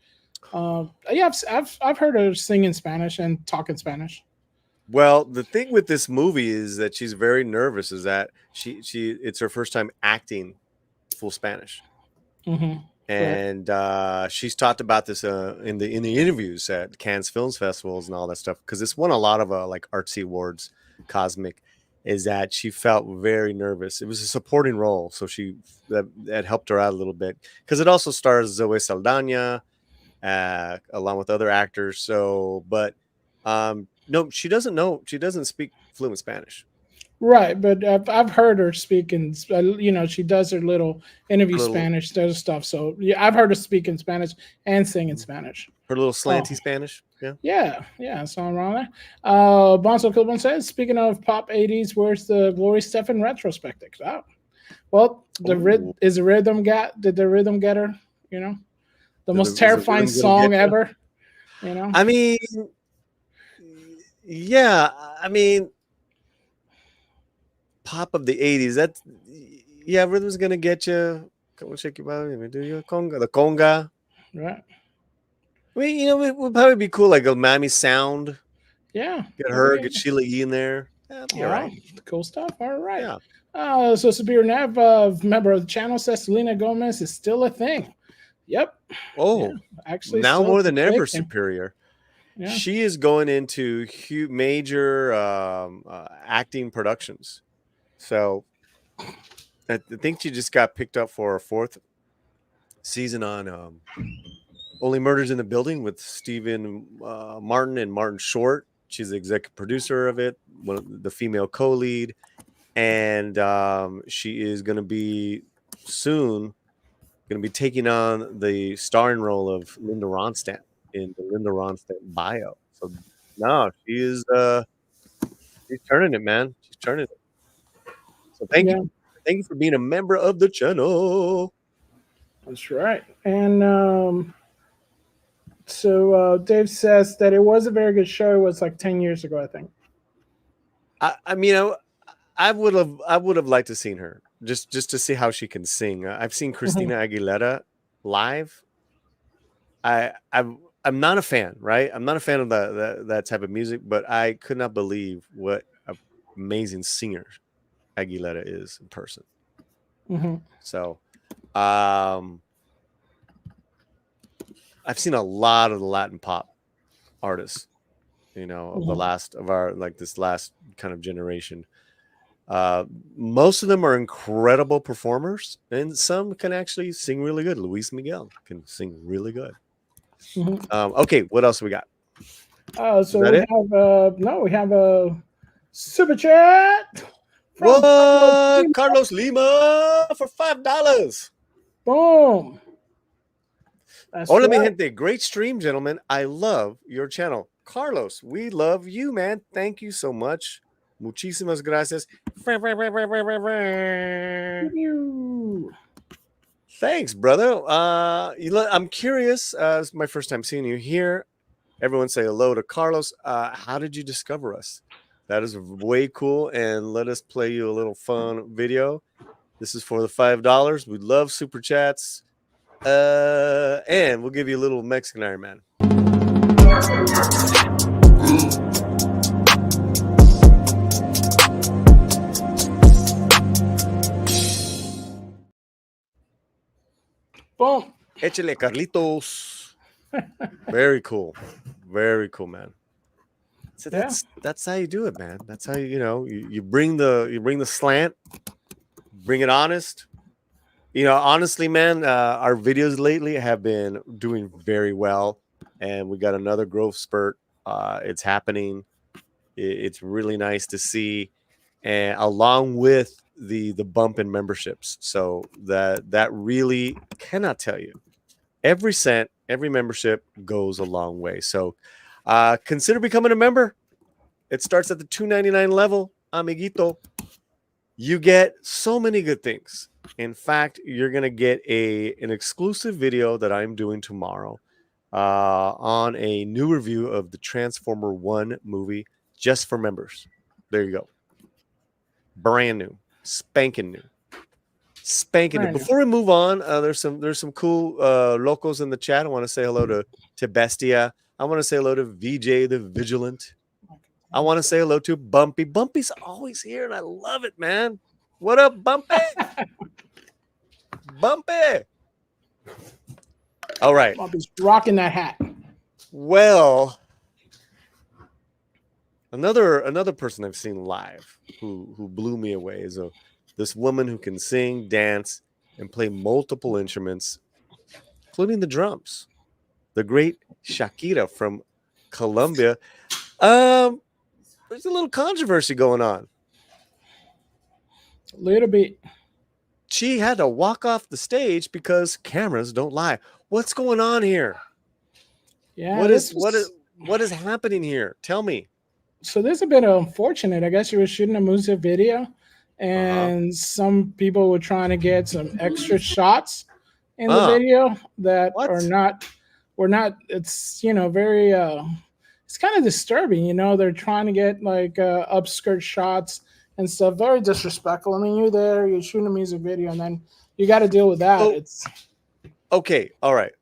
Yeah, I've heard her sing in Spanish and talk in Spanish. Well, the thing with this movie is that she's very nervous. Is that it's her first time acting full Spanish, and she's talked about this in the interviews at Cannes Films Festivals and all that stuff, because it's won a lot of like artsy awards. Cosmic is that she felt very nervous. It was a supporting role, so that helped her out a little bit, because it also stars Zoe Saldana along with other actors. So, but no, she doesn't speak fluent Spanish. Right, but I've heard her speak in, she does her little interview Spanish, does stuff. So yeah, I've heard her speak in Spanish and sing in Spanish. Her little slanty Spanish, yeah. Something wrong there. Bonzo Kilburn says, speaking of pop 80s, where's the Gloria Stefan retrospective? Oh, well, did the rhythm get her? You know, the most terrifying song ever. You know, I mean, yeah, I mean. Pop of the 80s. That's rhythm's gonna get you. Come on, shake your body. Do you conga? The conga, right? I mean, it would probably be cool, like a Miami sound. Yeah, get Sheila E in there. All right, cool stuff. All right. Yeah. So Superior Nev, member of the channel, says Selena Gomez is still a thing. Yep. Oh, actually, now more than ever, Superior. Yeah. She is going into major acting productions. So I think she just got picked up for a 4th season on Only Murders in the Building with Stephen Martin and Martin Short. She's the executive producer of it, one of the female co-lead, and she is going to be soon taking on the starring role of Linda Ronstadt in the Linda Ronstadt bio. So no, she's turning it, man. She's turning it. So thank you for being a member of the channel. That's right. And so Dave says that it was a very good show. It was like 10 years ago, I think. I mean, I would have liked to seen her just to see how she can sing. I've seen Christina Aguilera live. I'm not a fan, right? I'm not a fan of that type of music, but I could not believe what an amazing singer Aguilera is in person. So I've seen a lot of the Latin pop artists, you know, of the last of our this last kind of generation. Most of them are incredible performers, and some can actually sing really good. Luis Miguel can sing really good. Okay, what else we got? So that we it? we have a super chat from What? Carlos Lima for $5. Boom. That's Hola, mi right. gente. Great stream, gentlemen. I love your channel. Carlos, we love you, man. Thank you so much. Muchísimas gracias. Thanks, brother. I'm curious. It's my first time seeing you here. Everyone say hello to Carlos. How did you discover us? That is way cool. And let us play you a little fun video. This is for the $5. We love super chats. And we'll give you a little Mexican Iron Man. Boom. Échale, Carlitos. Very cool. Very cool, man. So that's how you do it, man. That's how you bring the slant, bring it honest. Honestly, man, our videos lately have been doing very well, and we got another growth spurt. It's happening. It's really nice to see, and along with the bump in memberships. So that really cannot tell you. Every cent, every membership goes a long way. So consider becoming a member. It starts at the $2.99 level, amiguito. You get so many good things. In fact, you're going to get an exclusive video that I'm doing tomorrow on a new review of the Transformer 1 movie just for members. There you go. Brand new. Spanking new. Before we move on, there's some cool locals in the chat. I want to say hello to Bestia. I want to say hello to VJ the Vigilant. I want to say hello to Bumpy. Bumpy's always here, and I love it, man. What up, Bumpy? Bumpy. All right. Bumpy's rocking that hat. Well, another person I've seen live who blew me away is this woman who can sing, dance, and play multiple instruments, including the drums. The great Shakira from Colombia. There's a little controversy going on. A little bit. She had to walk off the stage because cameras don't lie. What's going on here? Yeah. What is happening here? Tell me. So this is a bit unfortunate. I guess she was shooting a music video, and some people were trying to get some extra shots in the video that were not. It's very. It's kind of disturbing. They're trying to get like upskirt shots and stuff. Very disrespectful. I mean, you're shooting a music video, and then you got to deal with that. It's okay. All right.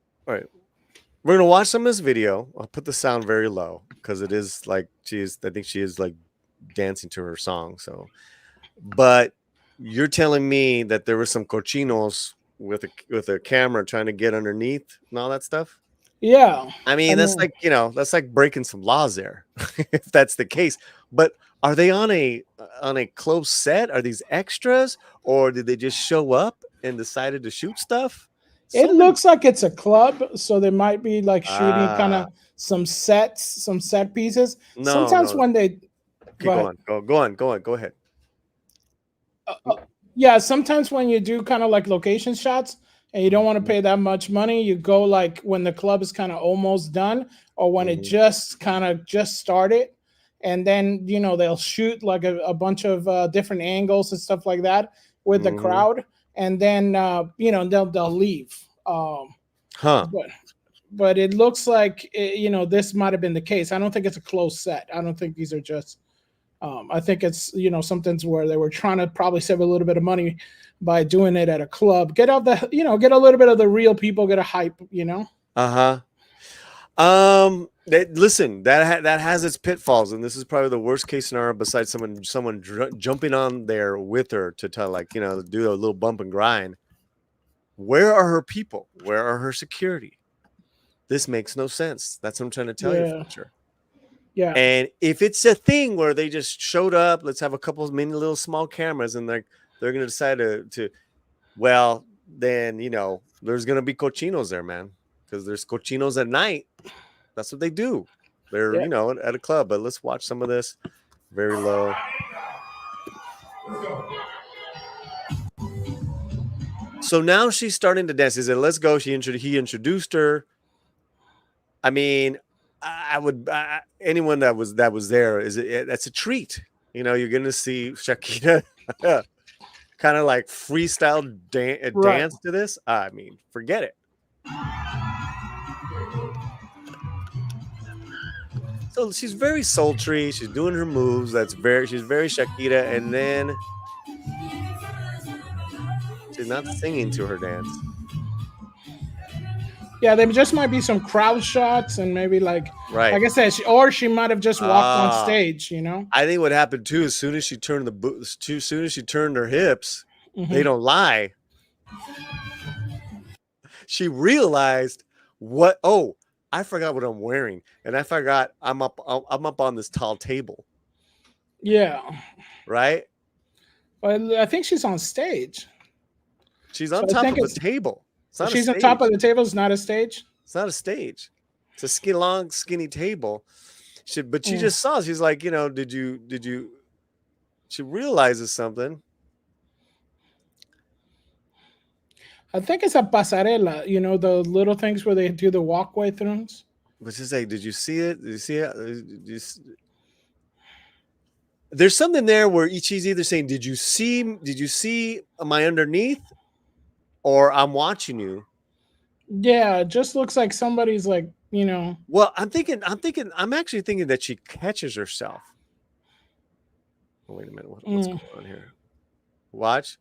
We're gonna watch some of this video. I'll put the sound very low because it is like I think she is like dancing to her song. So, but you're telling me that there were some cochinos with a camera trying to get underneath and all that stuff? Yeah. I mean, that's like breaking some laws there, if that's the case. But are they on a closed set? Are these extras, or did they just show up and decided to shoot stuff? It looks like it's a club, so they might be like shooting kind of some set pieces. Sometimes when they go ahead. Yeah, sometimes when you do kind of like location shots and you don't want to pay that much money, you go like when the club is kind of almost done or when it just started, and then they'll shoot like a bunch of different angles and stuff like that with the crowd. And then they'll leave. But it looks like this might have been the case. I don't think it's a closed set. I don't think these are just. I think it's something where they were trying to probably save a little bit of money by doing it at a club. Get out get a little bit of the real people, get a hype. Listen, that has its pitfalls, and this is probably the worst case scenario besides someone jumping on there with her to tell do a little bump and grind. Where are her people? Where are her security? This makes no sense. That's what I'm trying to tell you, Fletcher. Yeah. And if it's a thing where they just showed up, let's have a couple of mini little small cameras, and they're going to decide to, well, then, you know, there's going to be cochinos there, man, because there's cochinos at night. That's what they do. They're, you know, at a club. But let's watch some of this. Very low. So now she's starting to dance. He said, let's go. He introduced her. I mean, I would anyone that was there that's a treat. You know, you're gonna see Shakira kind of like freestyle dance to this. I mean, forget it. So she's very sultry. She's doing her moves. She's very Shakira, and then she's not singing to her dance. Yeah, there just might be some crowd shots and maybe like I said, she might have just walked on stage, you know. I think what happened too, as soon as she turned her hips, they don't lie. She realized what? Oh, I forgot what I'm wearing, and I forgot I'm up on this tall table. Yeah. Right. But I think she's on stage. She's on top of a table. She's on top of the table. It's not a stage. It's not a stage. It's a long, skinny table. But she just saw. She's like, you know, did you? She realizes something. I think it's a pasarela. You know, the little things where they do the walkway things. But she's like, did you see it? Did you see it? There's something there where she's either saying, did you see my underneath? Or I'm watching you. Yeah, it just looks like somebody's like, you know. Well, I'm actually thinking that she catches herself. Oh, wait a minute. What's going on here? Watch.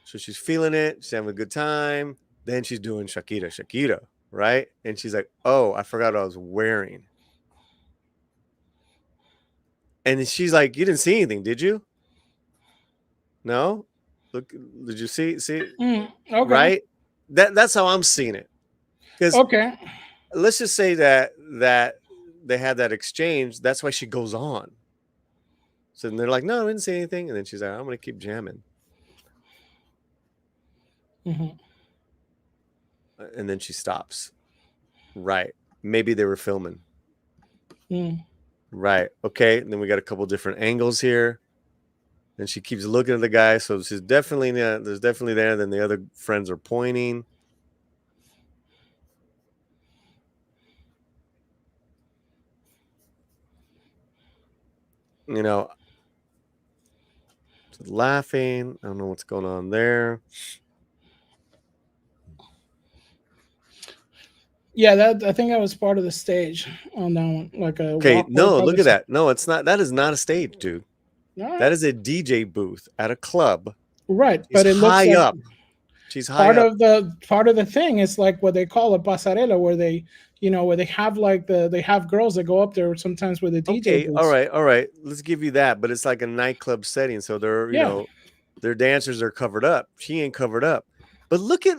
So she's feeling it. She's having a good time. Then she's doing Shakira, right? And she's like, oh, I forgot what I was wearing. And she's like, you didn't see anything, did you? No? Look, did you see? Okay. Right? That's how I'm seeing it. Because let's just say that they had that exchange. That's why she goes on. So they're like, no, I didn't see anything. And then she's like, I'm going to keep jamming. And then she stops. Right. Maybe they were filming. Right. Okay. And then we got a couple different angles here. And she keeps looking at the guy. So she's definitely there. There's definitely there. Then the other friends are pointing. You know, laughing. I don't know what's going on there. Yeah, I think that was part of the stage on that one. Like a no, look at that. No, it's not. That is not a stage, dude. No. That is a DJ booth at a club. Right, but it looks high up. She's high up. Part of the thing is like what they call a pasarela, where they, you know, where they have like they have girls that go up there sometimes with the DJ booths. All right. Let's give you that, but it's like a nightclub setting, so they're you know, their dancers are covered up. She ain't covered up. But look at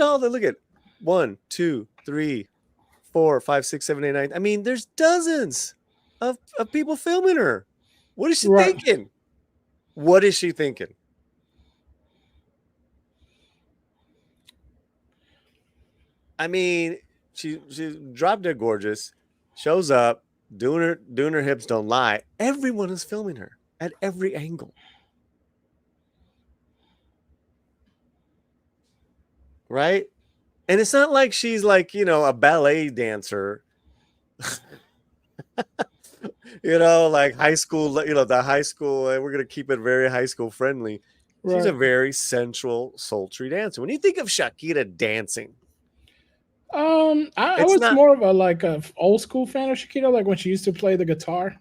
all the 1, 2, 3, 4, 5, 6, 7, 8, 9. I mean, there's dozens of people filming her. What is she thinking? What is she thinking? I mean, she's drop dead gorgeous, shows up, doing her hips don't lie. Everyone is filming her at every angle. Right? And it's not like she's like, you know, a ballet dancer. You know, like high school, you know, the high school, we're going to keep it very high school friendly. She's a very sensual, sultry dancer. When you think of Shakira dancing, I was more of a old school fan of Shakira, like when she used to play the guitar.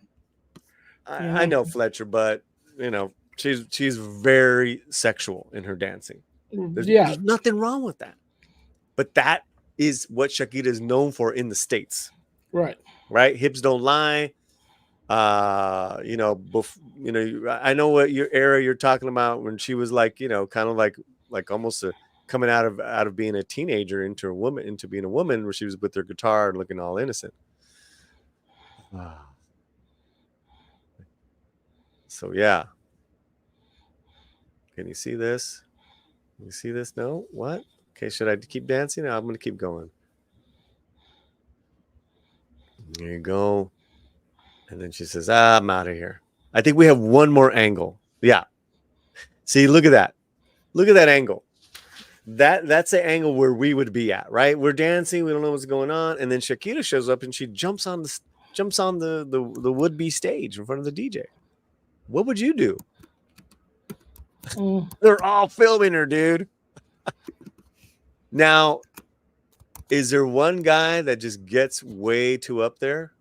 I know, Fletcher, but you know, she's very sexual in her dancing. There's nothing wrong with that. But that is what Shakira is known for in the States. Right. Hips don't lie. You know, I know what your era you're talking about when she was like, you know, kind of like almost coming out of being a teenager into being a woman, where she was with her guitar and looking all innocent. So yeah. Can you see this? Can you see this? No? What? Okay, should I keep dancing? No, I'm gonna keep going. There you go. And then she says, I'm out of here. I think we have one more angle. Yeah. See, look at that. Look at that angle. That's the angle where we would be at, right? We're dancing, we don't know what's going on, and then Shakira shows up and she jumps on the would-be stage in front of the DJ. What would you do? They're all filming her, dude. Now, is there one guy that just gets way too up there?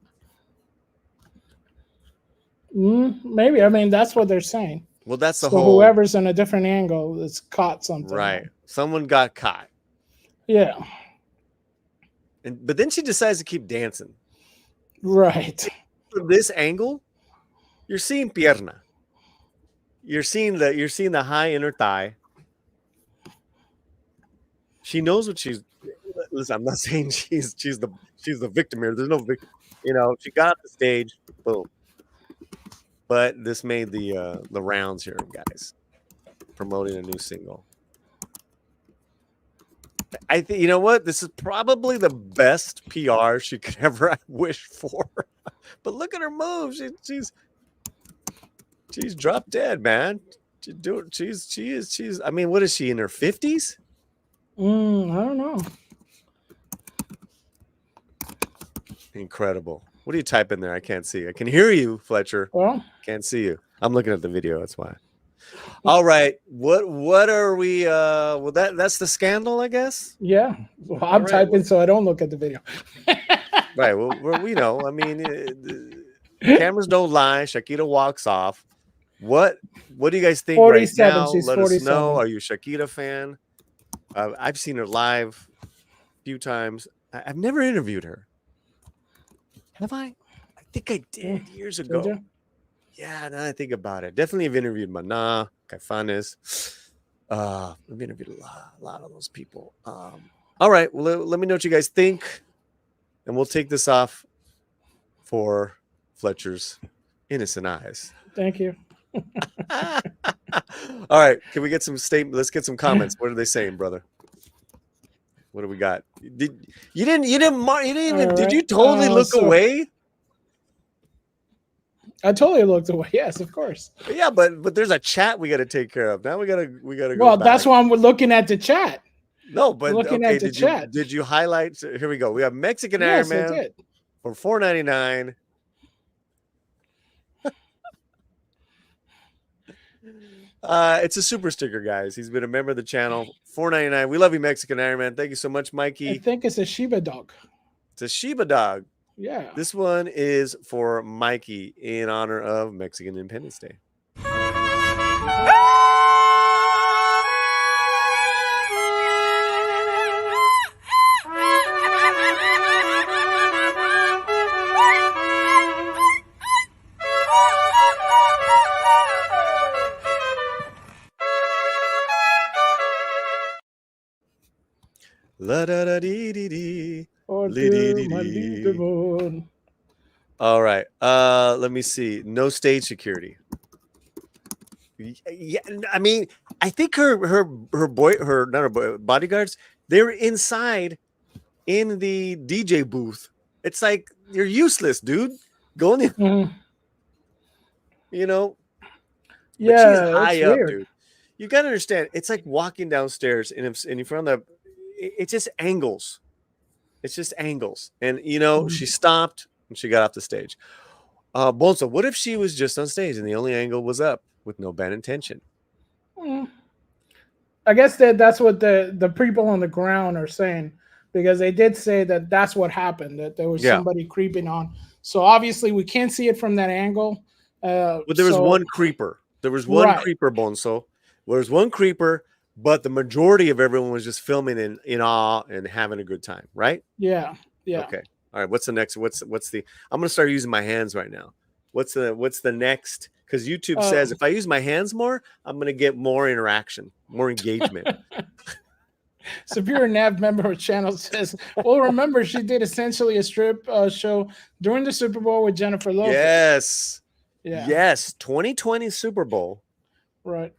Maybe. I mean, that's what they're saying. Well, that's the so whole. Whoever's in a different angle is caught something. Right. Someone got caught. Yeah. But then she decides to keep dancing. Right. From this angle, you're seeing pierna. You're seeing the high inner thigh. She knows what she's. Listen, I'm not saying she's the victim here. There's no victim. She got off the stage. Boom. But this made the rounds here, guys. Promoting a new single. I think you know what? This is probably the best PR she could ever wish for. But look at her move. She's drop dead, man. She's. I mean, what is she in her 50s? I don't know. Incredible. What do you type in there? I can't see. I can hear you, Fletcher. Well, can't see you. I'm looking at the video. That's why. All right. What are we? Well, that's the scandal, I guess. Yeah. Well, I'm typing so I don't look at the video. Right. Well, we know. I mean, cameras don't lie. Shakira walks off. What do you guys think right now? She's Let 47. us know. Are you a Shakira fan? I've seen her live a few times. I've never interviewed her. Have I? I think I did years ago. Yeah, now I think about it. Definitely have interviewed Maná, Caifanes. I've interviewed a lot of those people. All right. Well, let me know what you guys think. And we'll take this off for Fletcher's innocent eyes. Thank you. All right. Can we get some statement? Let's get some comments. What are they saying, brother? What do we got? Did you totally look away? I totally looked away. Yes, of course. Yeah, but there's a chat we got to take care of. Now we gotta go. Well, back. that's why I'm looking at the chat. No, but looking at the chat. Did you highlight? Here we go. We have Mexican Yes, Iron I Man did. for $4.99. It's a super sticker, guys. He's been a member of the channel. $4.99. We love you, Mexican Iron Man. Thank you so much, Mikey. I think it's a Shiba dog. It's a Shiba dog. Yeah. This one is for Mikey in honor of Mexican Independence Day. La da da dee dee dee. All right. Let me see. No stage security. Yeah, I mean, I think her bodyguards, they're inside in the DJ booth. It's like you're useless, dude. Go in. Mm-hmm. Yeah, she's high up, weird. dude. You gotta understand. It's like walking downstairs, and in front of it's just angles. It's just angles. And, she stopped and she got off the stage. Bonzo, what if she was just on stage and the only angle was up with no bad intention? I guess that's what the people on the ground are saying, because they did say that that's what happened, that there was somebody creeping on. So obviously we can't see it from that angle. But there was one creeper. There was one creeper, Bonzo. There was one creeper. But the majority of everyone was just filming in awe and having a good time, right? Yeah. Yeah. Okay. All right. What's the next? What's the? I'm gonna start using my hands right now. What's the next? Because YouTube says if I use my hands more, I'm gonna get more interaction, more engagement. Superior Nav member of channel says, well, remember, she did essentially a strip show during the Super Bowl with Jennifer Lopez. Yes. Yeah. Yes. 2020 Super Bowl. Right.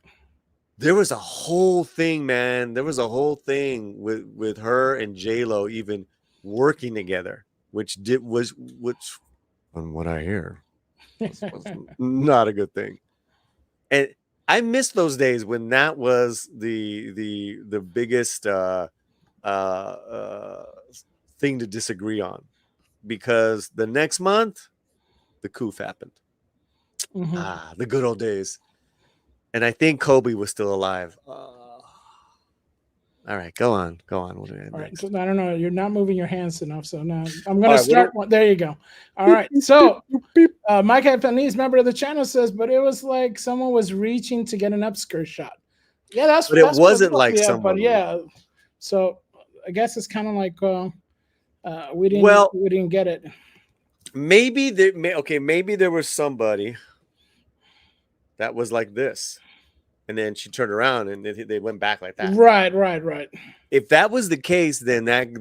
There was a whole thing, man. There was a whole thing with her and J-Lo even working together, which from what I hear, was not a good thing. And I miss those days when that was the biggest thing to disagree on, because the next month the coup happened. Mhm. The good old days. And I think Kobe was still alive. All right, go on. What do we have All right. next? So I don't know. You're not moving your hands enough. So now I'm going All to right, start. There you go. All right. So Mike Japanese member of the channel says, but it was like someone was reaching to get an upskirt shot. Yeah, that's But it that's what wasn't like yeah, someone. but yeah. So I guess it's kind of like we didn't get it. Maybe maybe there was somebody that was like this, and then she turned around and they went back like that. Right. If that was the case, then that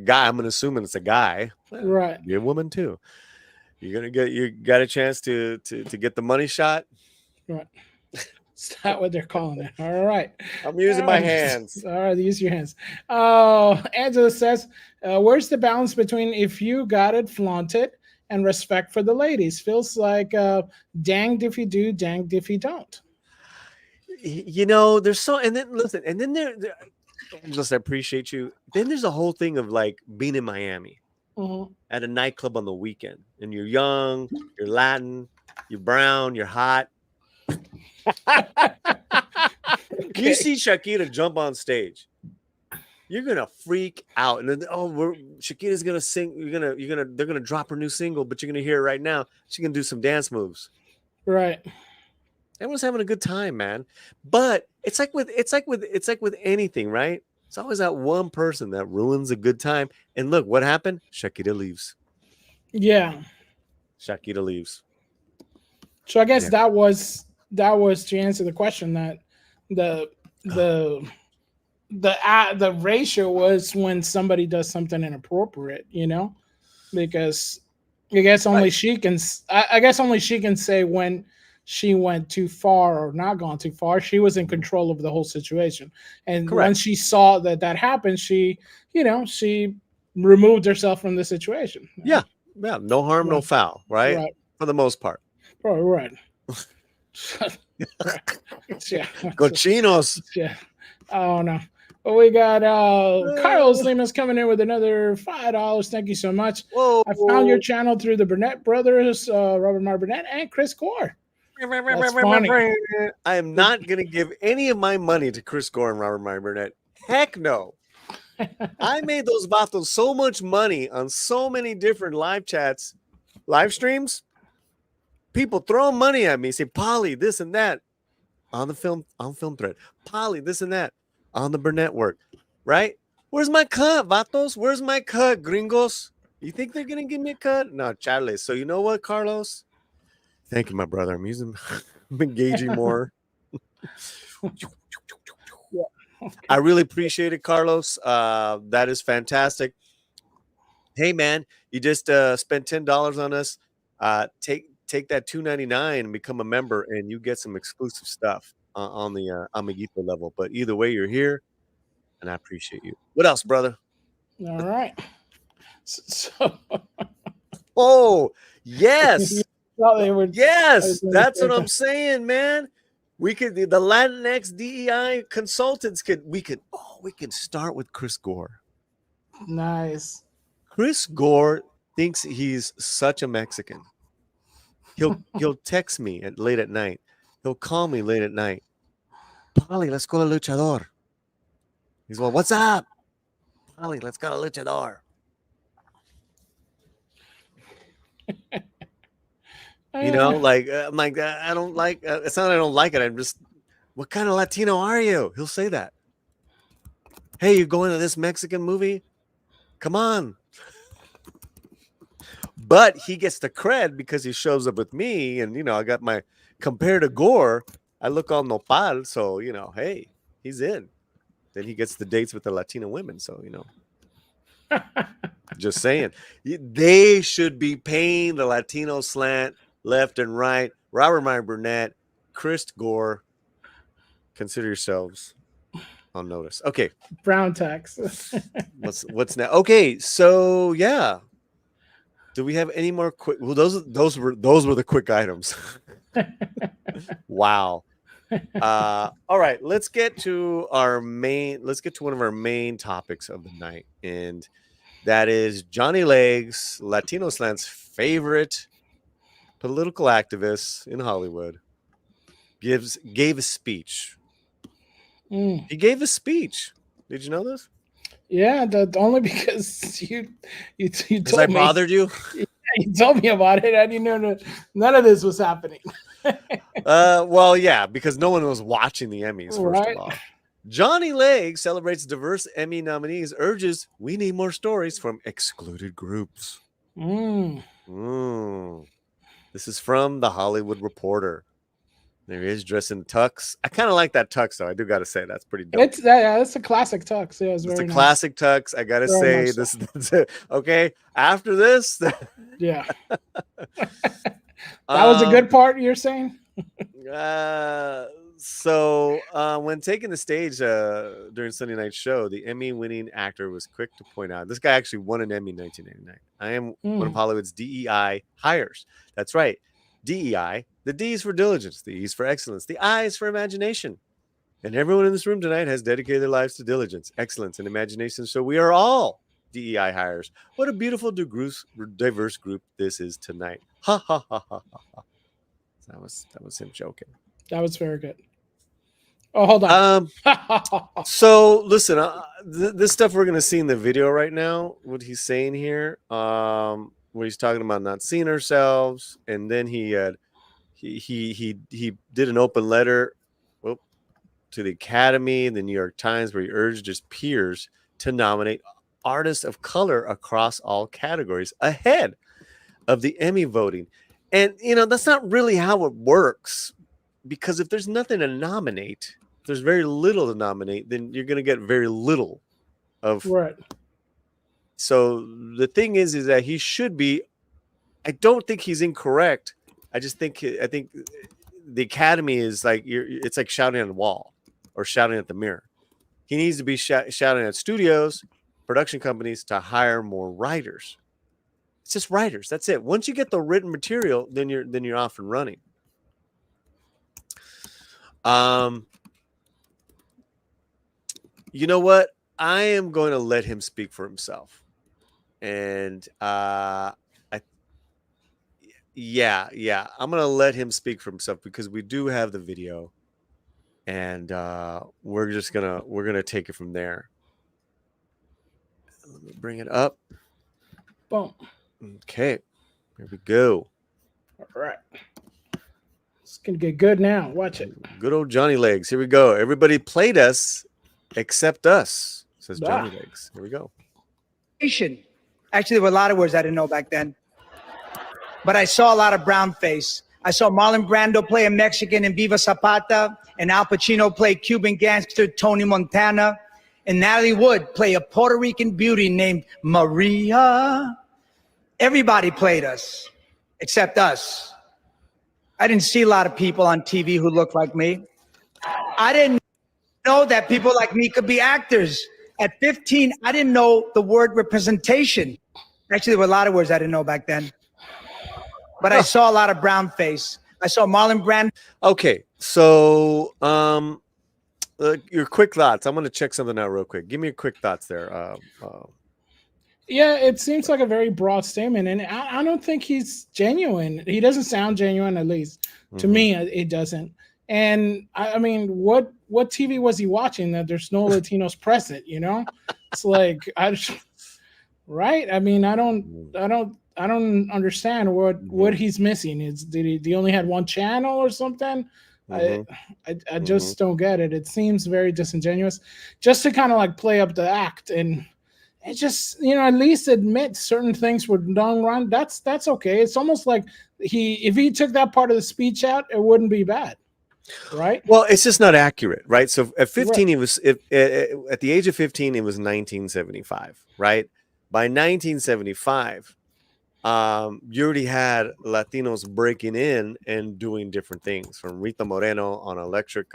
guy, I'm gonna assume it's a guy. Right. Be a woman too. You got a chance to get the money shot. Right. Is that what they're calling it? All right. I'm using my hands. All right, use your hands. Angela says, where's the balance between if you got it, flaunt it, and respect for the ladies? Feels like danged if you do, danged if you don't. You know, there's so, and then listen, and then there Angela, I appreciate you. Then there's a whole thing of like being in Miami at a nightclub on the weekend, and you're young, you're Latin, you're brown, you're hot. You see Shakira jump on stage, you're gonna freak out, and then Shakira's gonna sing. They're gonna drop her new single, but you're gonna hear it right now. She's gonna do some dance moves. Right. Everyone's having a good time, man. But it's like with anything, right? It's always that one person that ruins a good time. And look, what happened? Shakira leaves. Yeah. Shakira leaves. So I guess that was to answer the question that the ratio was when somebody does something inappropriate, because I guess only she can say when she went too far or not gone too far. She was in control of the whole situation, and once she saw that happened, she removed herself from the situation. Yeah, no harm, no foul, right? For the most part. Right. Yeah. Cochinos. Yeah. Oh no. Well, we got Carlos Lima's coming in with another $5. Thank you so much. Whoa. I found your channel through the Burnett brothers, Robert Mar Burnett and Chris Gore. That's funny. I am not going to give any of my money to Chris Gore and Robert Mar Burnett. Heck no. I made those vatos so much money on so many different live streams. People throwing money at me, say, Paulie, this and that on film thread. Paulie, this and that on the Burnett work, right? Where's my cut, vatos? Where's my cut, gringos? You think they're going to give me a cut? No, Charles. So you know what, Carlos? Thank you, my brother. I'm engaging more. I really appreciate it, Carlos. That is fantastic. Hey, man, you just spent $10 on us. Take that $2.99 and become a member, and you get some exclusive stuff on the Amiguito level. But either way, you're here, and I appreciate you. What else, brother? All right. So, oh, yes. Yes, that's what I'm saying, man. We could, the Latinx DEI consultants we could start with Chris Gore. Nice. Chris Gore thinks he's such a Mexican. He'll text me late at night. He'll call me late at night. Paulie, let's go to Luchador. He's like, what's up? Paulie, let's go to Luchador. Like I'm like, I don't like. It's not that I don't like it. I'm just, what kind of Latino are you? He'll say that. Hey, you going to this Mexican movie? Come on. But he gets the cred because he shows up with me, and I got compared to Gore, I look all nopal, so hey, he's in. then he gets the dates with the Latino women. So, just saying, they should be paying the Latino slant left and right. Robert Meyer Burnett, Chris Gore, consider yourselves on notice. Okay. Brown tax. What's now? Okay, so yeah. Do we have any more quick? Well, those were the quick items. Wow. All right, let's get to one of our main topics of the night, and that is Johnny Legs, Latino Slant's favorite political activist in Hollywood, gave a speech. He gave a speech. Did you know this? Yeah, only because you told I me. bothered you. You told me about it. I didn't know none of this was happening. Well, yeah, because no one was watching the Emmys, first Right. of all. Johnny Legs celebrates diverse Emmy nominees, urges we need more stories from excluded groups. This is from The Hollywood Reporter. There he is dressed in tux. I kind of like that tux, though. I do got to say that's pretty dope. It's a classic tux. Yeah, it's a nice. Classic tux. I got to say this. Okay, after this. Yeah. That was a good part, you're saying? So when taking the stage during Sunday night's show, the Emmy-winning actor was quick to point out this guy actually won an Emmy in 1989. I am one of Hollywood's DEI hires. That's right, DEI. The D is for diligence, the E is for excellence, the I is for imagination. And everyone in this room tonight has dedicated their lives to diligence, excellence, and imagination. So we are all DEI hires. What a beautiful, diverse group this is tonight. Ha ha ha ha ha. That was him joking. That was very good. Oh, hold on. So listen, this stuff we're gonna see in the video right now. What he's saying here, where he's talking about not seeing ourselves, and then he did an open letter to the Academy and the New York Times where he urged his peers to nominate artists of color across all categories ahead of the Emmy voting. And, that's not really how it works, because if there's nothing to nominate, if there's very little to nominate, then you're going to get very little of. Right. So the thing is that he should be, I don't think he's incorrect. I think the Academy is like, it's like shouting on the wall or shouting at the mirror. He needs to be shouting at studios, production companies to hire more writers. It's just writers. That's it. Once you get the written material, then you're off and running. You know what? I am going to let him speak for himself. And I'm going to let him speak for himself because we do have the video, and we're gonna take it from there. Let me bring it up. Boom. Okay, here we go. All right. It's gonna get good now. Watch it. Good old Johnny Legs. Here we go. Everybody played us except us, says Johnny Legs. Here we go. Actually, there were a lot of words I didn't know back then. But I saw a lot of brown face. I saw Marlon Brando play a Mexican in Viva Zapata, and Al Pacino play Cuban gangster Tony Montana, and Natalie Wood play a Puerto Rican beauty named Maria. Everybody played us, except us. I didn't see a lot of people on TV who looked like me. I didn't know that people like me could be actors. At 15, I didn't know the word representation. Actually, there were a lot of words I didn't know back then. But I saw a lot of brown face. I saw Marlon Brando. Okay, so your quick thoughts. I'm going to check something out real quick. Give me your quick thoughts there. Yeah, it seems like a very broad statement, and I don't think he's genuine. He doesn't sound genuine, at least to me. It doesn't. And I mean, what TV was he watching that there's no Latinos present? It's like right. I mean, I don't understand what he's missing. Did he only had one channel or something? I just don't get it. It seems very disingenuous, just to kind of like play up the act, and it just at least admit certain things were done wrong. That's okay. It's almost like if he took that part of the speech out, it wouldn't be bad. right? Well, it's just not accurate, right? So at 15, he was at the age of 15, it was 1975, right? By 1975, you already had Latinos breaking in and doing different things, from Rita Moreno on Electric,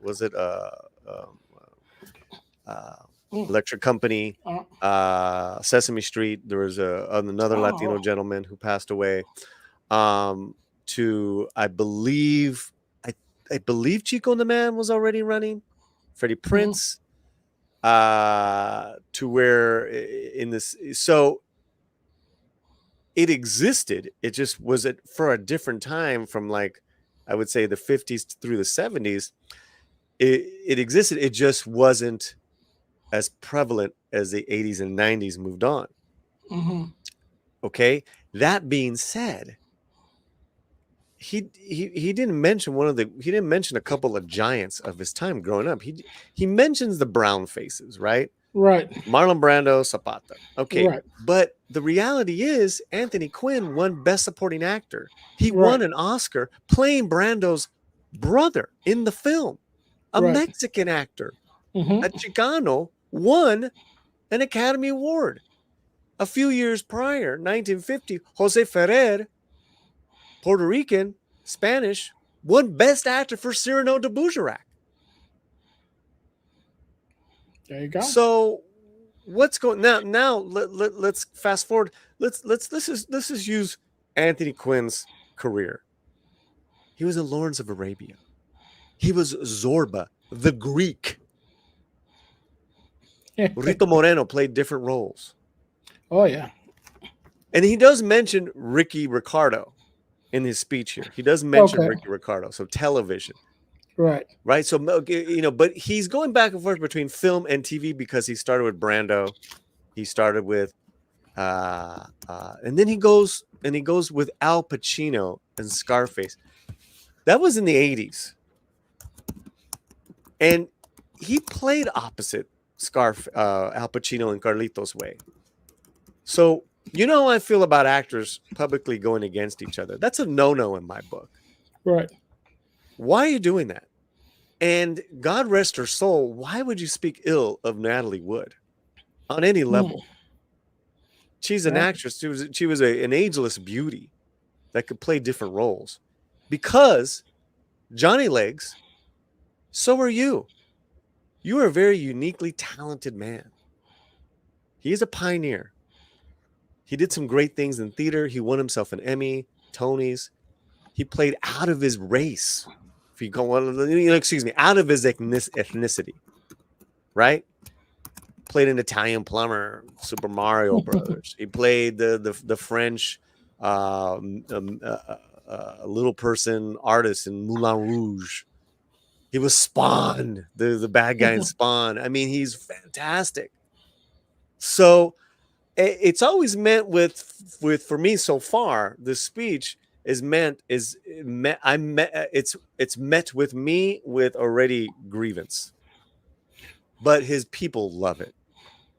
was it Electric Company, Sesame Street. There was another Latino gentleman who passed away. To I believe Chico and the Man was already running, Freddie Prince, to where in this, so it existed. It just was for a different time, from like, I would say, the 50s through the 70s. It existed. It just wasn't as prevalent as the 80s and 90s moved on. Okay. That being said, he didn't mention he didn't mention a couple of giants of his time growing up. He mentions the brown faces, right? Right. Marlon Brando, Zapata. Okay. Right. But the reality is Anthony Quinn won Best Supporting Actor. He won an Oscar playing Brando's brother in the film. A Mexican actor, a Chicano, won an Academy Award. A few years prior, 1950, Jose Ferrer, Puerto Rican, Spanish, won Best Actor for Cyrano de Bergerac. There you go. So what's going now? Let's fast forward. Let's just use Anthony Quinn's career. He was in Lawrence of Arabia. He was Zorba, the Greek. Rita Moreno played different roles. Oh yeah. And he does mention Ricky Ricardo in his speech here. He does mention Ricky Ricardo. So television. Right. So, but he's going back and forth between film and TV because he started with Brando. He started with, and then he goes with Al Pacino and Scarface. That was in the 80s. And he played opposite Al Pacino and Carlitos Way. So, you know how I feel about actors publicly going against each other. That's a no-no in my book. Right. Why are you doing that? And God rest her soul, why would you speak ill of Natalie Wood on any level? She's an actress. She was an ageless beauty that could play different roles. Because Johnny Legs, so are you. You are a very uniquely talented man. He is a pioneer. He did some great things in theater. He won himself an Emmy, Tonys. He played out of his race. If you go on, out of his ethnicity, right? Played an Italian plumber, Super Mario Brothers. He played the French little person artist in Moulin Rouge. He was Spawn, the bad guy in Spawn. I mean, he's fantastic. So it's always meant with for me so far, this speech it's met with me with already grievance, but his people love it.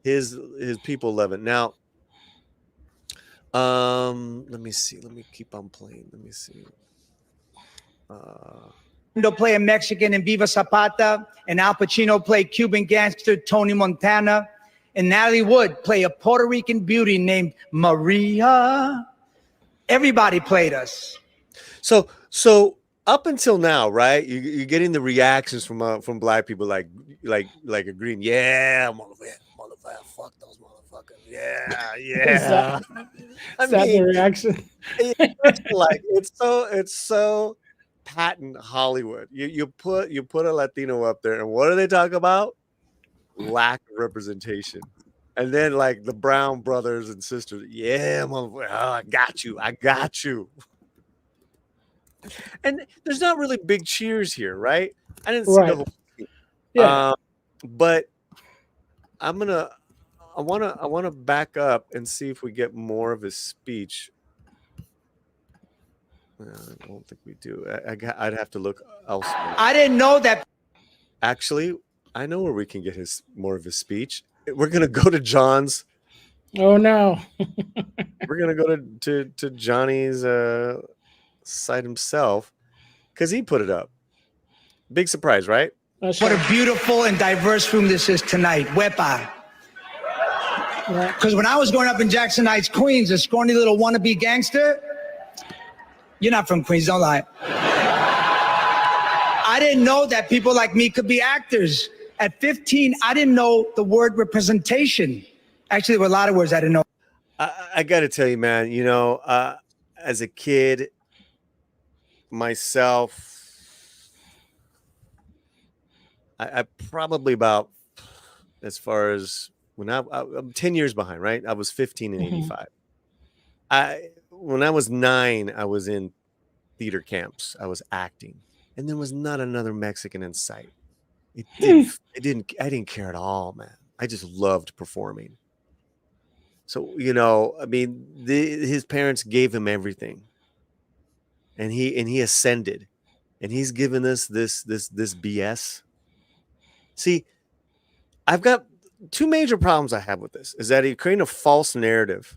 His people love it. Now, let me see. Let me keep on playing. Let me see. Play a Mexican in Viva Zapata, and Al Pacino play Cuban gangster Tony Montana, and Natalie Wood play a Puerto Rican beauty named Maria. Everybody played us. So up until now, right? You're getting the reactions from black people like agreeing, yeah, motherfucker, fuck those motherfuckers, yeah. Is that the reaction? It's so patent Hollywood. You put a Latino up there, and what do they talk about? Lack of representation. And then like the Brown brothers and sisters, yeah, motherfucker, I got you. And there's not really big cheers here, right? I didn't see the whole thing. Yeah. But I wanna back up and see if we get more of his speech. I don't think we do. I'd have to look elsewhere. I didn't know that. Actually, I know where we can get more of his speech. We're gonna go to John's. Oh no. We're gonna go to Johnny's site himself, because he put it up. Big surprise, right? What a beautiful and diverse room this is tonight. Wepa. Because when I was growing up in Jackson Heights, Queens, a scrawny little wannabe gangster, you're not from Queens, don't lie. I didn't know that people like me could be actors. At 15, I didn't know the word representation. Actually, there were a lot of words I didn't know. I got to tell you, man, you know, as a kid, myself, I probably about, as far as when I'm 10 years behind, right? I was 15 in 85. When I was 9, I was in theater camps. I was acting, and there was not another Mexican in sight. I didn't care at all, man. I just loved performing. So, you know, I mean, his parents gave him everything, and he ascended, and he's given us this BS. See, I've got 2 major problems I have with this. Is that he created a false narrative,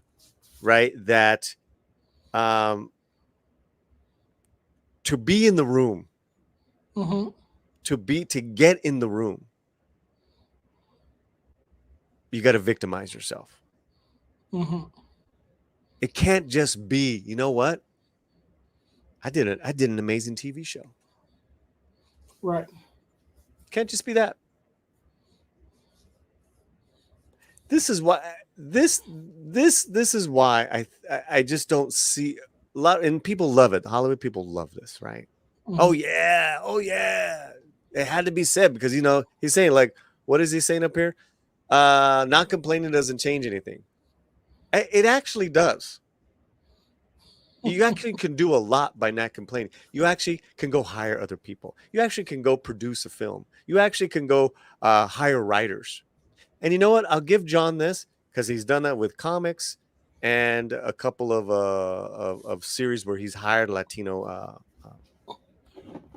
right? That to be in the room, to get in the room, you got to victimize yourself. It can't just be, you know what? I did an amazing TV show. Right. Can't just be that. This is why this is why I just don't see a lot, and people love it. Hollywood people love this, right? Oh yeah. It had to be said because, you know, he's saying, like, what is he saying up here? Not complaining doesn't change anything. It actually does. You actually can do a lot by not complaining. You actually can go hire other people. You actually can go produce a film. You actually can go hire writers. And you know what? I'll give John this because he's done that with comics and a couple of series where he's hired Latino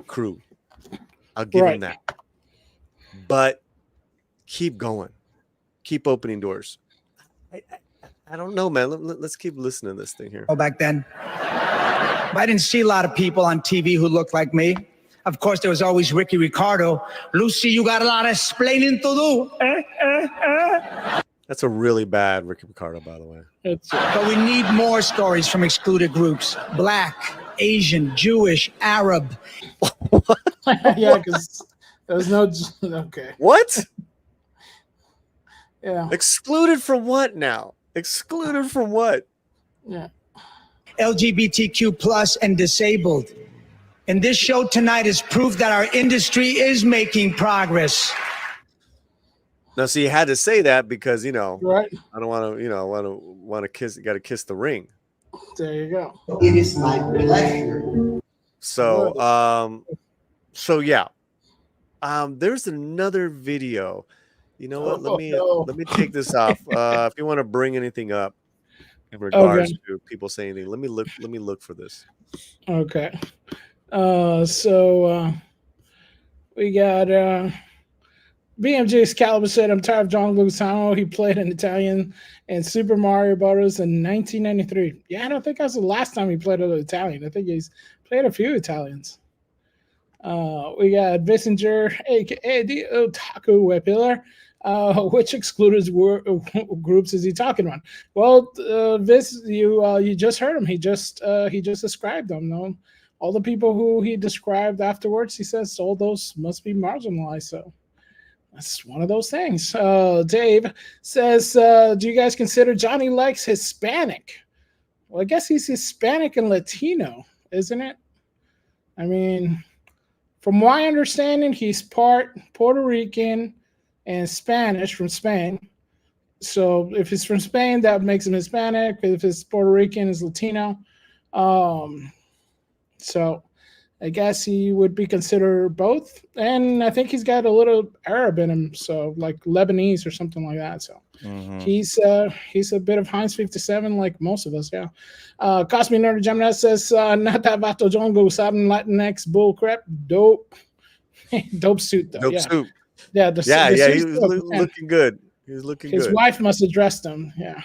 crew. I'll give him that. But keep going. Keep opening doors. I don't know, man. Let's keep listening to this thing here. Oh, back then. I didn't see a lot of people on TV who looked like me. Of course, there was always Ricky Ricardo. Lucy, you got a lot of explaining to do. That's a really bad Ricky Ricardo, by the way. But we need more stories from excluded groups. Black, Asian, Jewish, Arab. Yeah, because there's no... Okay. What? Yeah. Excluded from what now? Excluded from what? Yeah. LGBTQ plus and disabled. And this show tonight is proof that our industry is making progress. Now, see, you had to say that because, you know, Right. I don't want to, you know, want to kiss. You got to kiss the ring. There you go. It is my pleasure. So, yeah. There's another video. You know what? Let me take this off. If you want to bring anything up in regards to people saying anything, let me look for this. Okay. So we got BMJ's Caliber said, I'm tired of John Leguizamo. He played an Italian in Super Mario Bros. In 1993. Yeah, I don't think that's the last time he played an Italian. I think he's played a few Italians. We got Vissinger, aka the Otaku Webiller. Which excluded groups is he talking about? Well, you just heard him. He just described them. No, all the people who he described afterwards, he says all those must be marginalized. So that's one of those things. Dave says, do you guys consider Johnny likes Hispanic? Well, I guess he's Hispanic and Latino, isn't it? I mean, from my understanding, he's part Puerto Rican and Spanish from Spain. So if he's from Spain, that makes him Hispanic. If it's Puerto Rican, it's Latino. So I guess he would be considered both. And I think he's got a little Arab in him, so like Lebanese or something like that. So he's a bit of Heinz 57, like most of us, yeah. Cosme Nerd Gemini says, not that Vato Jongo Sabin Latinx bull crap. Dope. Dope suit, though. Dope suit. Yeah, he was looking good. He was looking good. His wife must have dressed him. Yeah.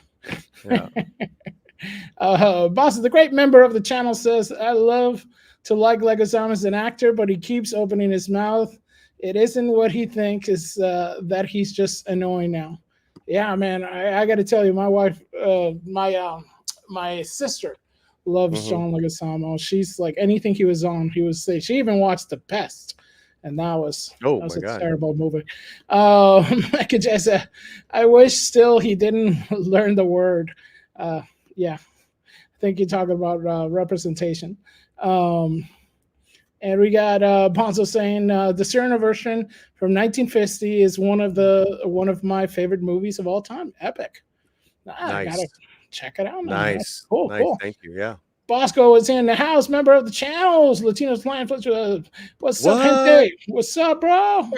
Boss, the great member of the channel, says, I love to like Leguizamo as an actor, but he keeps opening his mouth. It isn't what he thinks, is that he's just annoying now. Yeah, man, I got to tell you, my wife, my sister loves John Leguizamo. She's like, anything he was on, he would say. She even watched The Pest, and that was a terrible movie. I wish still he didn't learn the word. Yeah, I think you're talking about representation. And we got Ponzo saying the Serena version from 1950 is one of my favorite movies of all time. Epic. I gotta check it out. Man. Nice. Cool. Thank you. Yeah. Bosco is in the house, member of the channels. Latinos playing. What's up, gente? What's up, bro?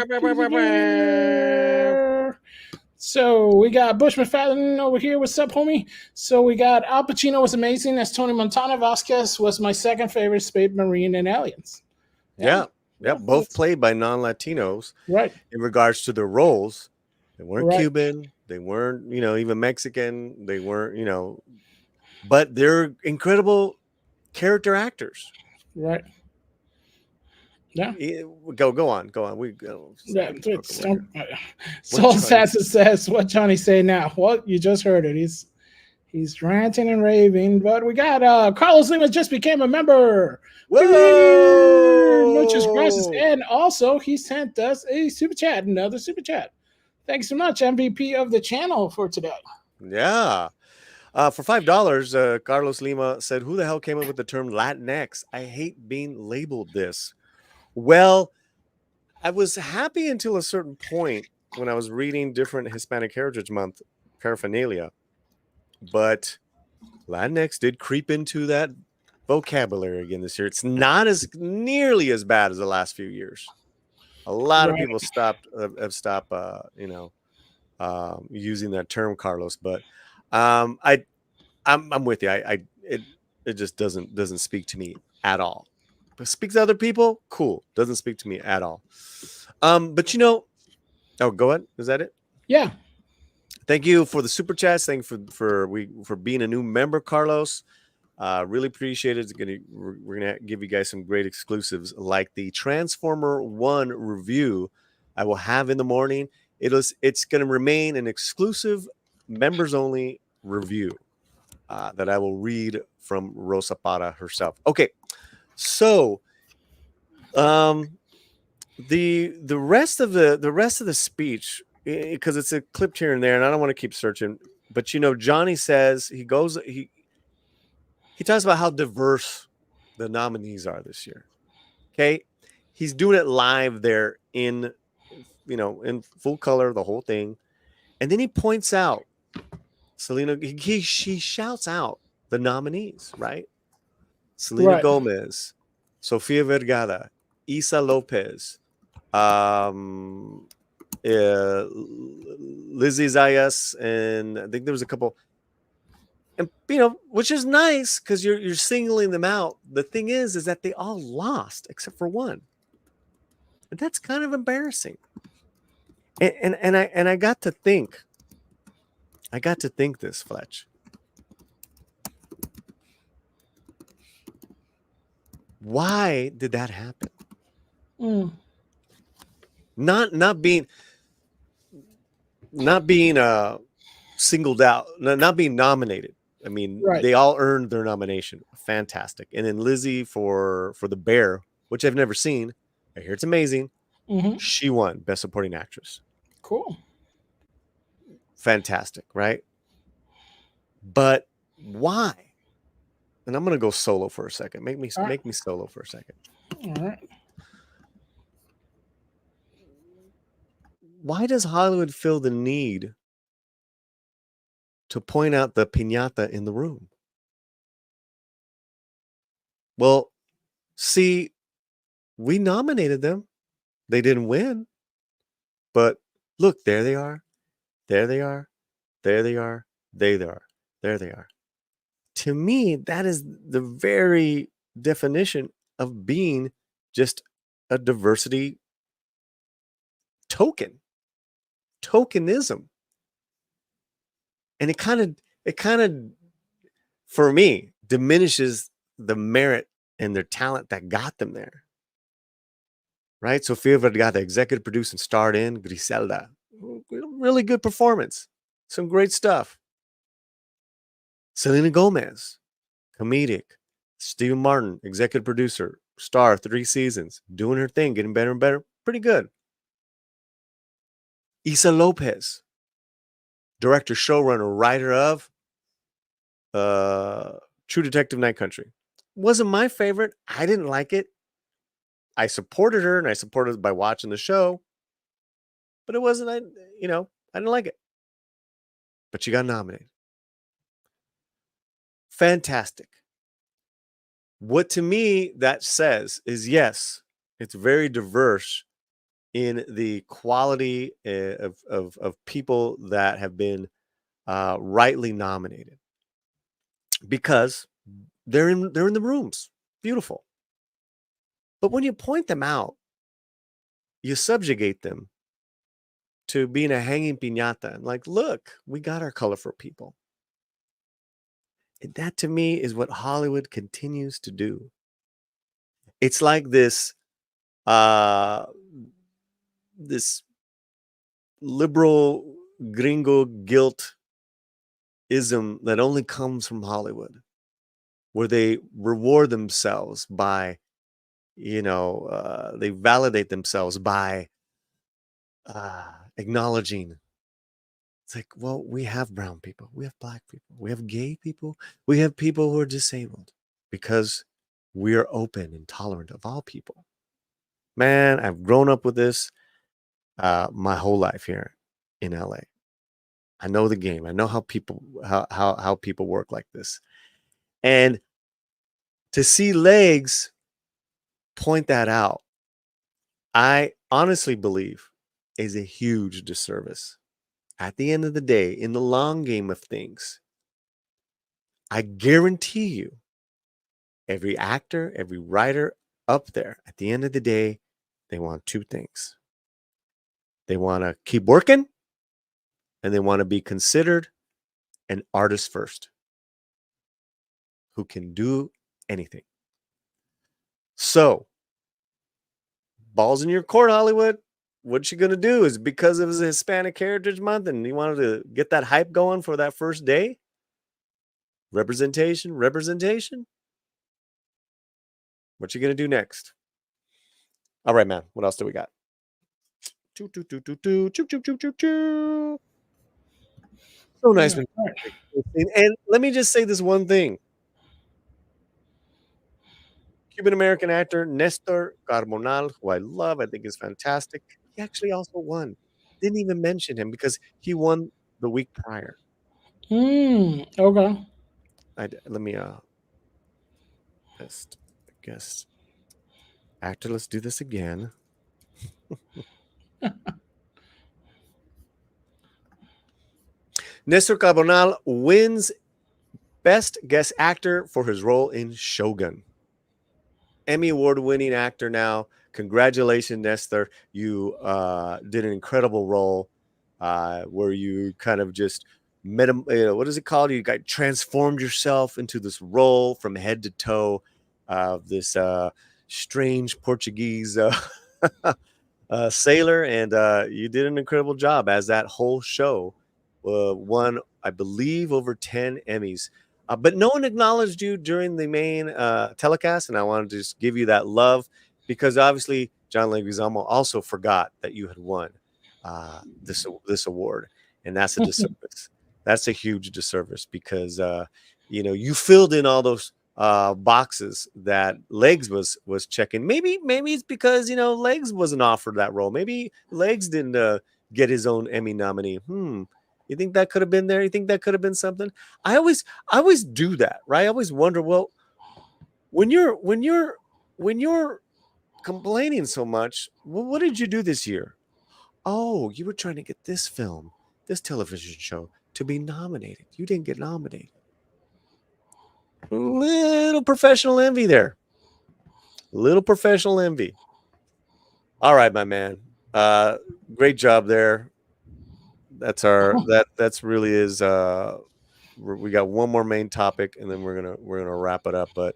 So we got Bush McFadden over here. What's up, homie? So we got Al Pacino was amazing as Tony Montana. Vasquez was my second favorite Space Marine in Aliens. Yeah. Both played by non-Latinos. Right. In regards to their roles, they weren't Right. Cuban. They weren't, even Mexican. They weren't, but they're incredible character actors. Right. Yeah. Go on. We go. Soul Assassin says, what Johnny say now? Well, you just heard it. He's ranting and raving, but we got Carlos Lima just became a member. Whoa! Muchas gracias. And also he sent us a super chat, another super chat. Thanks so much, MVP of the channel for today. Yeah. For $5, Carlos Lima said, who the hell came up with the term Latinx? I hate being labeled this. Well, I was happy until a certain point when I was reading different Hispanic Heritage Month paraphernalia. But Latinx did creep into that vocabulary again this year. It's not as nearly as bad as the last few years. A lot of people have stopped, using that term, Carlos. But I'm with you. It just doesn't speak to me at all. But speaks to other people, cool. Doesn't speak to me at all. But go ahead. Is that it? Yeah. Thank you for the super chats. Thank you for being a new member, Carlos. Really appreciate it. We're gonna give you guys some great exclusives, like the Transformer 1 review I will have in the morning. It's gonna remain an exclusive members only review that I will read from Rosa Parra herself. Okay, so the rest of the speech, because it's a clipped here and there, and I don't want to keep searching. But Johnny says he talks about how diverse the nominees are this year. Okay, he's doing it live there in full color, the whole thing, and then he points out Selena. She shouts out the nominees, right? Selena Gomez, Sofia Vergara, Isa Lopez, Lizzie Zayas, and I think there was a couple, and which is nice because you're singling them out. The thing is that they all lost except for one, and that's kind of embarrassing. And I got to think this, Fletch. Why did that happen? Not being singled out, not being nominated. I mean, they all earned their nomination. Fantastic. And then Lizzie for The Bear, which I've never seen. I hear it's amazing. She won Best Supporting Actress. Cool. Fantastic, right? But why? And I'm gonna go solo for a second. Make me solo for a second. All right. Why does Hollywood feel the need to point out the piñata in the room? Well, see, we nominated them. They didn't win. But look, there they are. There they are. There they are. There they are. There they are. To me, that is the very definition of being just a diversity tokenism. And it kind of for me diminishes the merit and their talent that got them there. Right? Sofia Vergara, executive produced and starred in Griselda. Really good performance. Some great stuff. Selena Gomez, comedic. Stephen Martin, executive producer, star, 3 seasons, doing her thing, getting better and better. Pretty good. Issa Lopez, director, showrunner, writer of True Detective Night Country. Wasn't my favorite. I didn't like it. I supported her, and I supported it by watching the show. But it wasn't, I didn't like it. But she got nominated. Fantastic. What to me that says is, yes, it's very diverse in the quality of people that have been rightly nominated, because they're in the rooms. Beautiful. But when you point them out, you subjugate them to being a hanging piñata. And like, look, we got our colorful people. And that to me is what Hollywood continues to do. It's like this liberal gringo guilt ism that only comes from Hollywood, where they reward themselves by, they validate themselves by acknowledging. It's like, well, we have brown people, we have black people, we have gay people, we have people who are disabled, because we are open and tolerant of all people. Man, I've grown up with this my whole life here in LA. I know the game. I know how people work like this. And to see Legs point that out, I honestly believe is a huge disservice. At the end of the day, in the long game of things, I guarantee you, every actor, every writer up there, at the end of the day, they want 2 things. They want to keep working, and they want to be considered an artist first who can do anything. So, balls in your court, Hollywood. What you gonna do? Is because it was a Hispanic Heritage Month and you wanted to get that hype going for that first day? Representation. What you gonna do next? All right, man. What else do we got? So nice. And let me just say this one thing. Cuban American actor Nestor Carbonell, who I love, I think is fantastic. He actually also won. Didn't even mention him because he won the week prior. Okay. Let me best guest actor. Let's do this again. Nestor Carbonell wins Best Guest Actor for his role in Shogun. Emmy Award-winning actor now. Congratulations, Nestor. You did an incredible role where you kind of just met him. What is it called? You got transformed yourself into this role from head to toe of this strange Portuguese sailor, and you did an incredible job as that whole show won, I believe, over 10 Emmys. But no one acknowledged you during the main telecast, and I wanted to just give you that love, because obviously John Leguizamo also forgot that you had won this award, and that's a disservice. That's a huge disservice, because you filled in all those boxes that Legs was checking. Maybe it's because Legs wasn't offered that role. Maybe Legs didn't get his own Emmy nominee. You think that could have been there? You think that could have been something? I always do that, right? I always wonder, well, when you're complaining so much, well, what did you do this year? Oh, you were trying to get this film, this television show to be nominated. You didn't get nominated. Little professional envy there. Little professional envy. All right, my man. Great job there. That's that's really is we got one more main topic, and then we're gonna wrap it up. But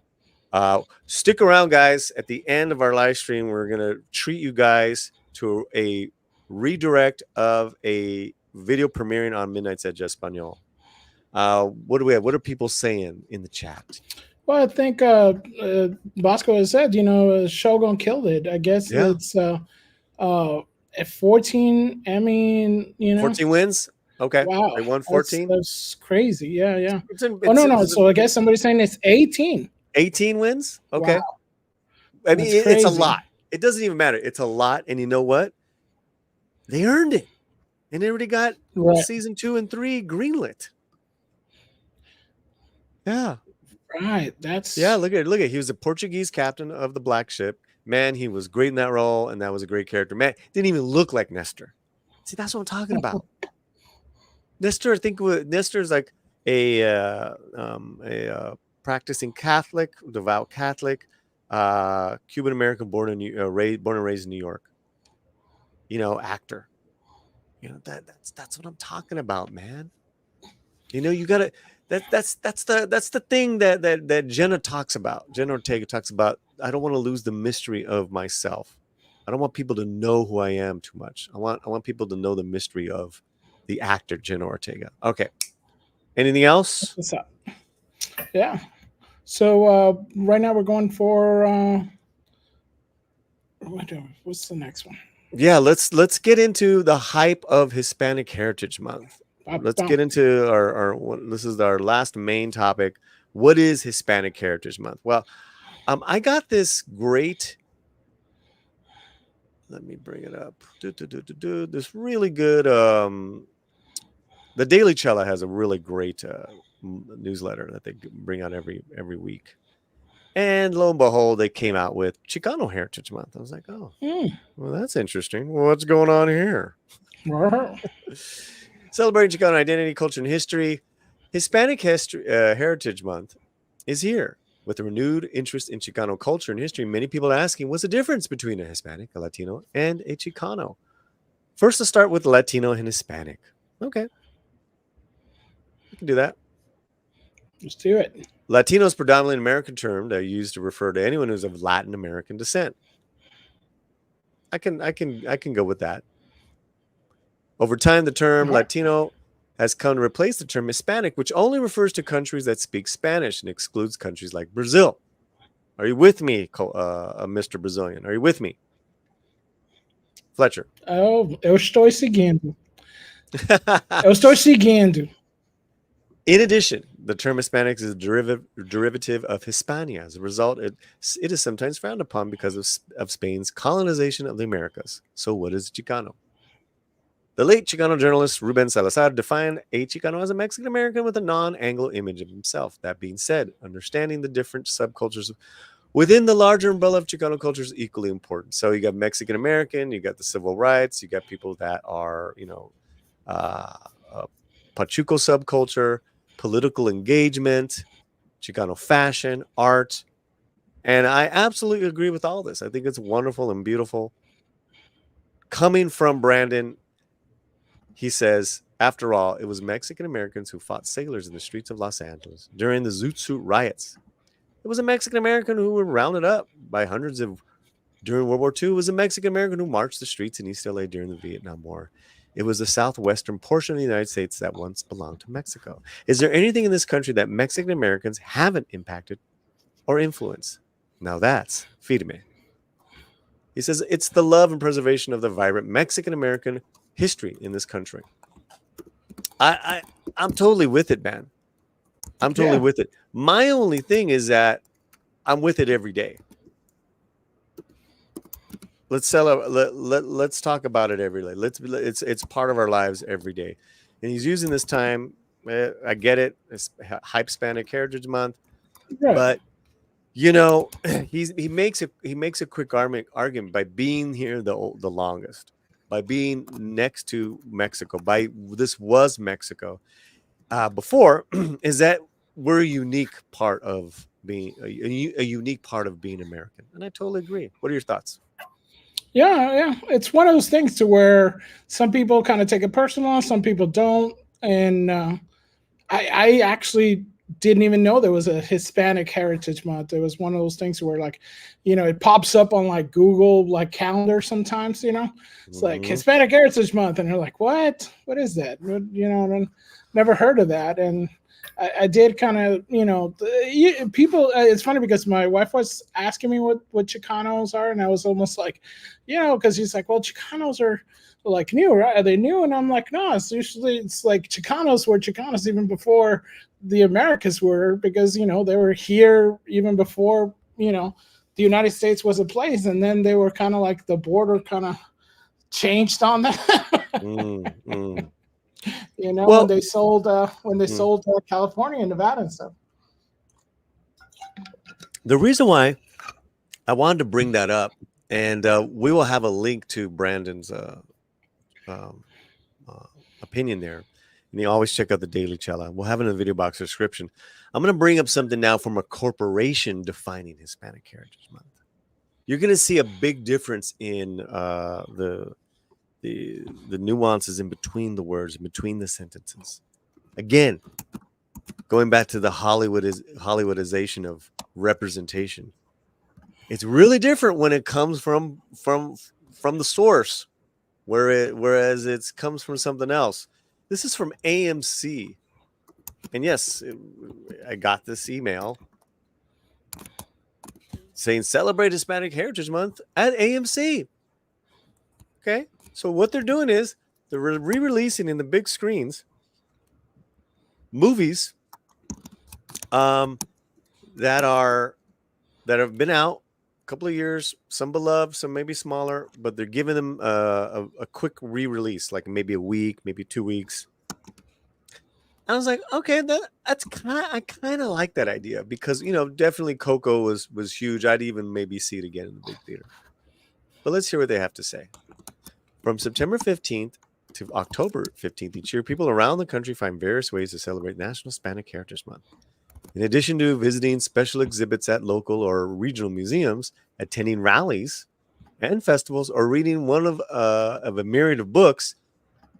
Stick around, guys. At the end of our live stream, we're going to treat you guys to a redirect of a video premiering on Midnight's Edge Espanol. What do we have? What are people saying in the chat? Well, I think Bosco has said, Shogun killed it. I guess it's at 14. I mean, 14 wins. Okay. Wow, They won 14. That's crazy. Yeah. No. So I guess somebody's saying it's 18. 18 wins. Okay. Wow. I mean, it's a lot. It doesn't even matter. It's a lot, and you know what? They earned it, and they already got season 2 and 3 greenlit. Yeah. Right. That's Look at. He was the Portuguese captain of the Black Ship. Man, he was great in that role, and that was a great character. Man, didn't even look like Nestor. See, that's what I'm talking about. Nestor, I think Nestor's like a practicing Catholic, devout Catholic, Cuban American, born and raised in New York. Actor. That's what I'm talking about, man. You gotta. That's the thing that Jenna talks about. Jenna Ortega talks about. I don't want to lose the mystery of myself. I don't want people to know who I am too much. I want people to know the mystery of the actor Jenna Ortega. Okay. Anything else? What's up? Yeah. So right now we're going for what's the next one? Yeah, let's get into the hype of Hispanic Heritage Month. Let's get into our this is our last main topic. What is Hispanic Heritage Month? Well, I got this great. Let me bring it up. This really good. The Daily Chela has a really great newsletter that they bring out every week. And lo and behold, they came out with Chicano Heritage Month. I was like, oh, well, that's interesting. Well, what's going on here? Celebrating Chicano identity, culture, and history. Hispanic Heritage Month is here. With a renewed interest in Chicano culture and history, many people are asking, what's the difference between a Hispanic, a Latino, and a Chicano? First, let's start with Latino and Hispanic. Okay. We can do that. Let's do it. Latino is predominantly an American term that are used to refer to anyone who's of Latin American descent. I can go with that. Over time, the term Latino has come to replace the term Hispanic, which only refers to countries that speak Spanish and excludes countries like Brazil. Are you with me, Mr. Brazilian? Are you with me? Fletcher. Oh, eu estou seguindo. Eu estou seguindo. In addition, the term Hispanics is a derivative of Hispania. As a result, it is sometimes frowned upon because of Spain's colonization of the Americas. So what is Chicano? The late Chicano journalist Ruben Salazar defined a Chicano as a Mexican American with a non-Anglo image of himself. That being said, understanding the different subcultures within the larger umbrella of Chicano culture is equally important. So you got Mexican American, you got the civil rights, you got people that are, Pachuco subculture, political engagement, Chicano fashion, art. And I absolutely agree with all this. I think it's wonderful and beautiful. Coming from Brandon, he says, after all, it was Mexican Americans who fought sailors in the streets of Los Angeles during the Zoot Suit riots. It was a Mexican American who were rounded up by hundreds during World War II. It was a Mexican American who marched the streets in East LA during the Vietnam War. It was the southwestern portion of the United States that once belonged to Mexico. Is there anything in this country that Mexican Americans haven't impacted or influenced? Now that's Firme. He says it's the love and preservation of the vibrant Mexican American history in this country. I'm totally with it, man. I'm totally with it. My only thing is that I'm with it every day. Let's talk about it every day. It's part of our lives every day. And he's using this time. I get it. It's Hispanic Heritage Month, but he makes a quick argument by being here the longest, by being next to Mexico. This was Mexico before. Is that we're a unique part of being a unique part of being American, and I totally agree. What are your thoughts? Yeah. It's one of those things to where some people kind of take it personal, some people don't. And I actually didn't even know there was a Hispanic Heritage Month. It was one of those things where, like, it pops up on like Google like calendar sometimes. It's like Hispanic Heritage Month, and they're like, "What? What is that?" And never heard of that. And I did kind of, people. It's funny because my wife was asking me what Chicanos are, and I was almost like, because she's like, "Well, Chicanos are like new, right? Are they new?" And I'm like, "No, it's like Chicanos were Chicanos even before the Americas were, because they were here even before the United States was a place, and then they were kind of like the border kind of changed on that." When they sold California and Nevada and stuff. The reason why I wanted to bring that up, and we will have a link to Brandon's opinion there, and you always check out the Daily Chela. We'll have it in the video box description. I'm going to bring up something now from a corporation defining Hispanic Heritage Month. You're going to see a big difference in the nuances in between the words, in between the sentences. Again, going back to the Hollywoodization of representation, it's really different when it comes from the source, whereas it comes from something else. This is from AMC, and yes, I got this email saying celebrate Hispanic Heritage Month at AMC. Okay, so what they're doing is they're re-releasing in the big screens movies that have been out a couple of years, some beloved, some maybe smaller, but they're giving them a quick re-release, like maybe a week, maybe 2 weeks. I was like, okay, I kind of like that idea, because definitely Coco was huge. I'd even maybe see it again in the big theater. But let's hear what they have to say. From September 15th to October 15th each year, people around the country find various ways to celebrate National Hispanic Heritage Month. In addition to visiting special exhibits at local or regional museums, attending rallies and festivals, or reading one of a myriad of books,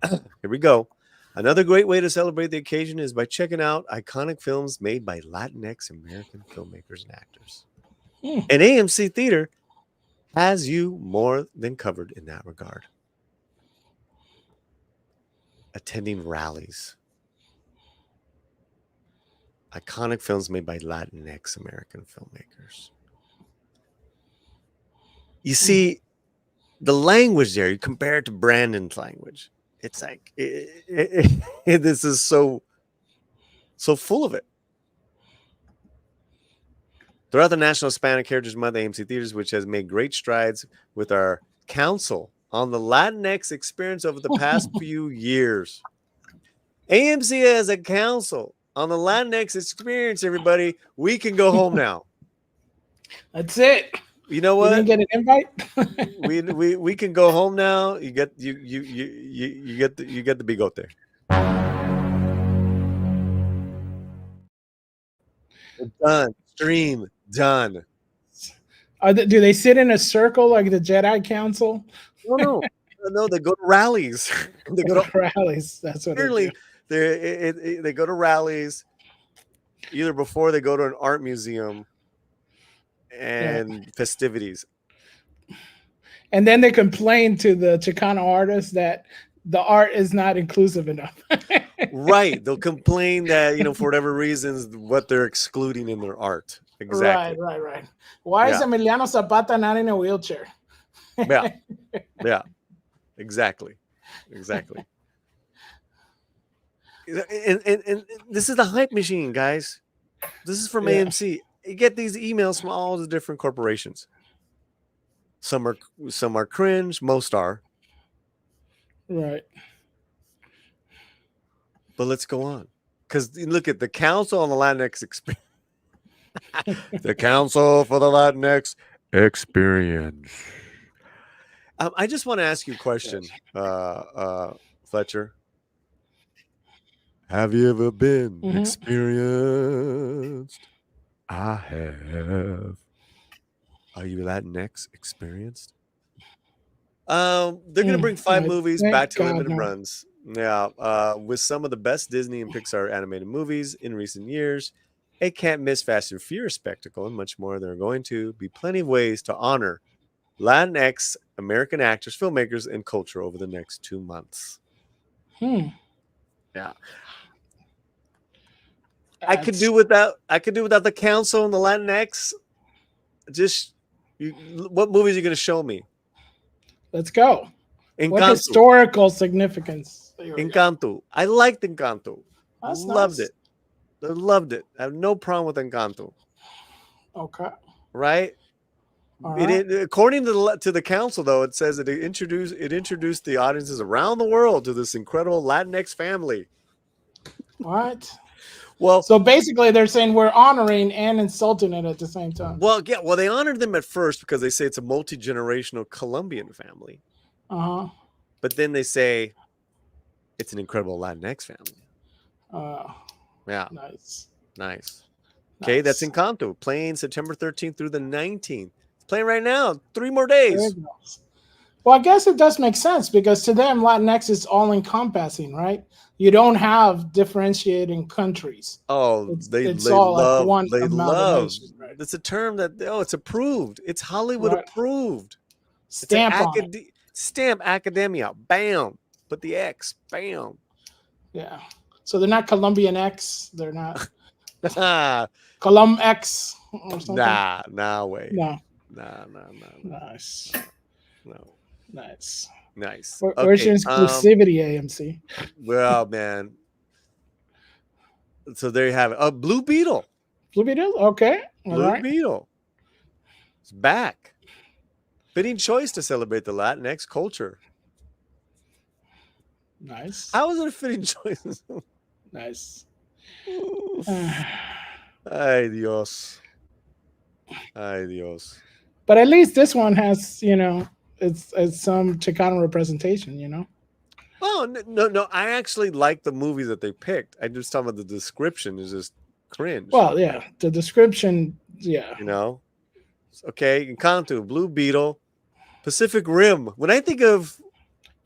here we go. Another great way to celebrate the occasion is by checking out iconic films made by Latinx American filmmakers and actors. And AMC Theater has you more than covered in that regard. Attending rallies. Iconic films made by Latinx American filmmakers. You see, the language there, you compare it to Brandon's language. It's like, this is so full of it. Throughout the National Hispanic Heritage Month, AMC Theaters, which has made great strides with our council on the Latinx experience over the past few years. AMC has a council on the Latinx experience, everybody. We can go home now. That's it. You know what? You didn't get an invite? we can go home now. You get the bigote. Done. Stream done. Do they sit in a circle like the Jedi Council? No. They go to rallies. They go to rallies. That's what. Apparently, they go to rallies either before they go to an art museum and festivities. And then they complain to the Chicano artists that the art is not inclusive enough. Right. They'll complain that, for whatever reasons, what they're excluding in their art. Exactly. Right. Why is Emiliano Zapata not in a wheelchair? Yeah. Exactly. And this is the hype machine, guys. This is from AMC. You get these emails from all the different corporations. Some are cringe, most are. Right. But let's go on. Because look at the Council on the Latinx Experience. The Council for the Latinx Experience. I just want to ask you a question, Fletcher. Have you ever been experienced? I have. Are you Latinx experienced? They're going to bring 5 movies back to limited runs. Yeah, with some of the best Disney and Pixar animated movies in recent years, a can't miss Fast and Furious spectacle, and much more. There are going to be plenty of ways to honor Latinx American actors, filmmakers, and culture over the next 2 months. Hmm. Yeah, I could do without the council and the Latinx. Just what movies are you going to show me? Let's go. What Encanto. historical significance? Encanto. I liked Encanto. That's Loved nice. it. I loved it. I have no problem with Encanto. Okay. Right? All right. According to the council, though, it says that it introduced the audiences around the world to this incredible Latinx family. What? Well, so basically, they're saying we're honoring and insulting it at the same time. Well, yeah. Well, they honored them at first because they say it's a multi-generational Colombian family. Uh-huh. But then they say it's an incredible Latinx family. Yeah. Nice. Okay, that's Encanto, playing September 13th through the 19th. It's playing right now. 3 more days. Well, I guess it does make sense because to them, Latinx is all encompassing, right? You don't have differentiating countries. Oh, they love. Right? It's a term that it's approved. It's Hollywood approved. Stamp stamp academia. Bam. Put the X. Bam. Yeah. So they're not Colombian X. They're not Colum X or something. Nah, way. No. Nah. Nice. No. Nice. Okay, Where's your exclusivity, AMC? Well, man. So there you have it. Blue Beetle. Blue Beetle? Okay. Blue Beetle. It's back. Fitting choice to celebrate the Latinx culture. Nice. How is it a fitting choice? Nice. Ay, Dios. Ay, Dios. But at least this one has, it's some Chicano representation, Oh, no. I actually like the movie that they picked. I just talking about the description is just cringe. Well, yeah. The description, yeah. Okay, Encanto, Blue Beetle, Pacific Rim. When I think of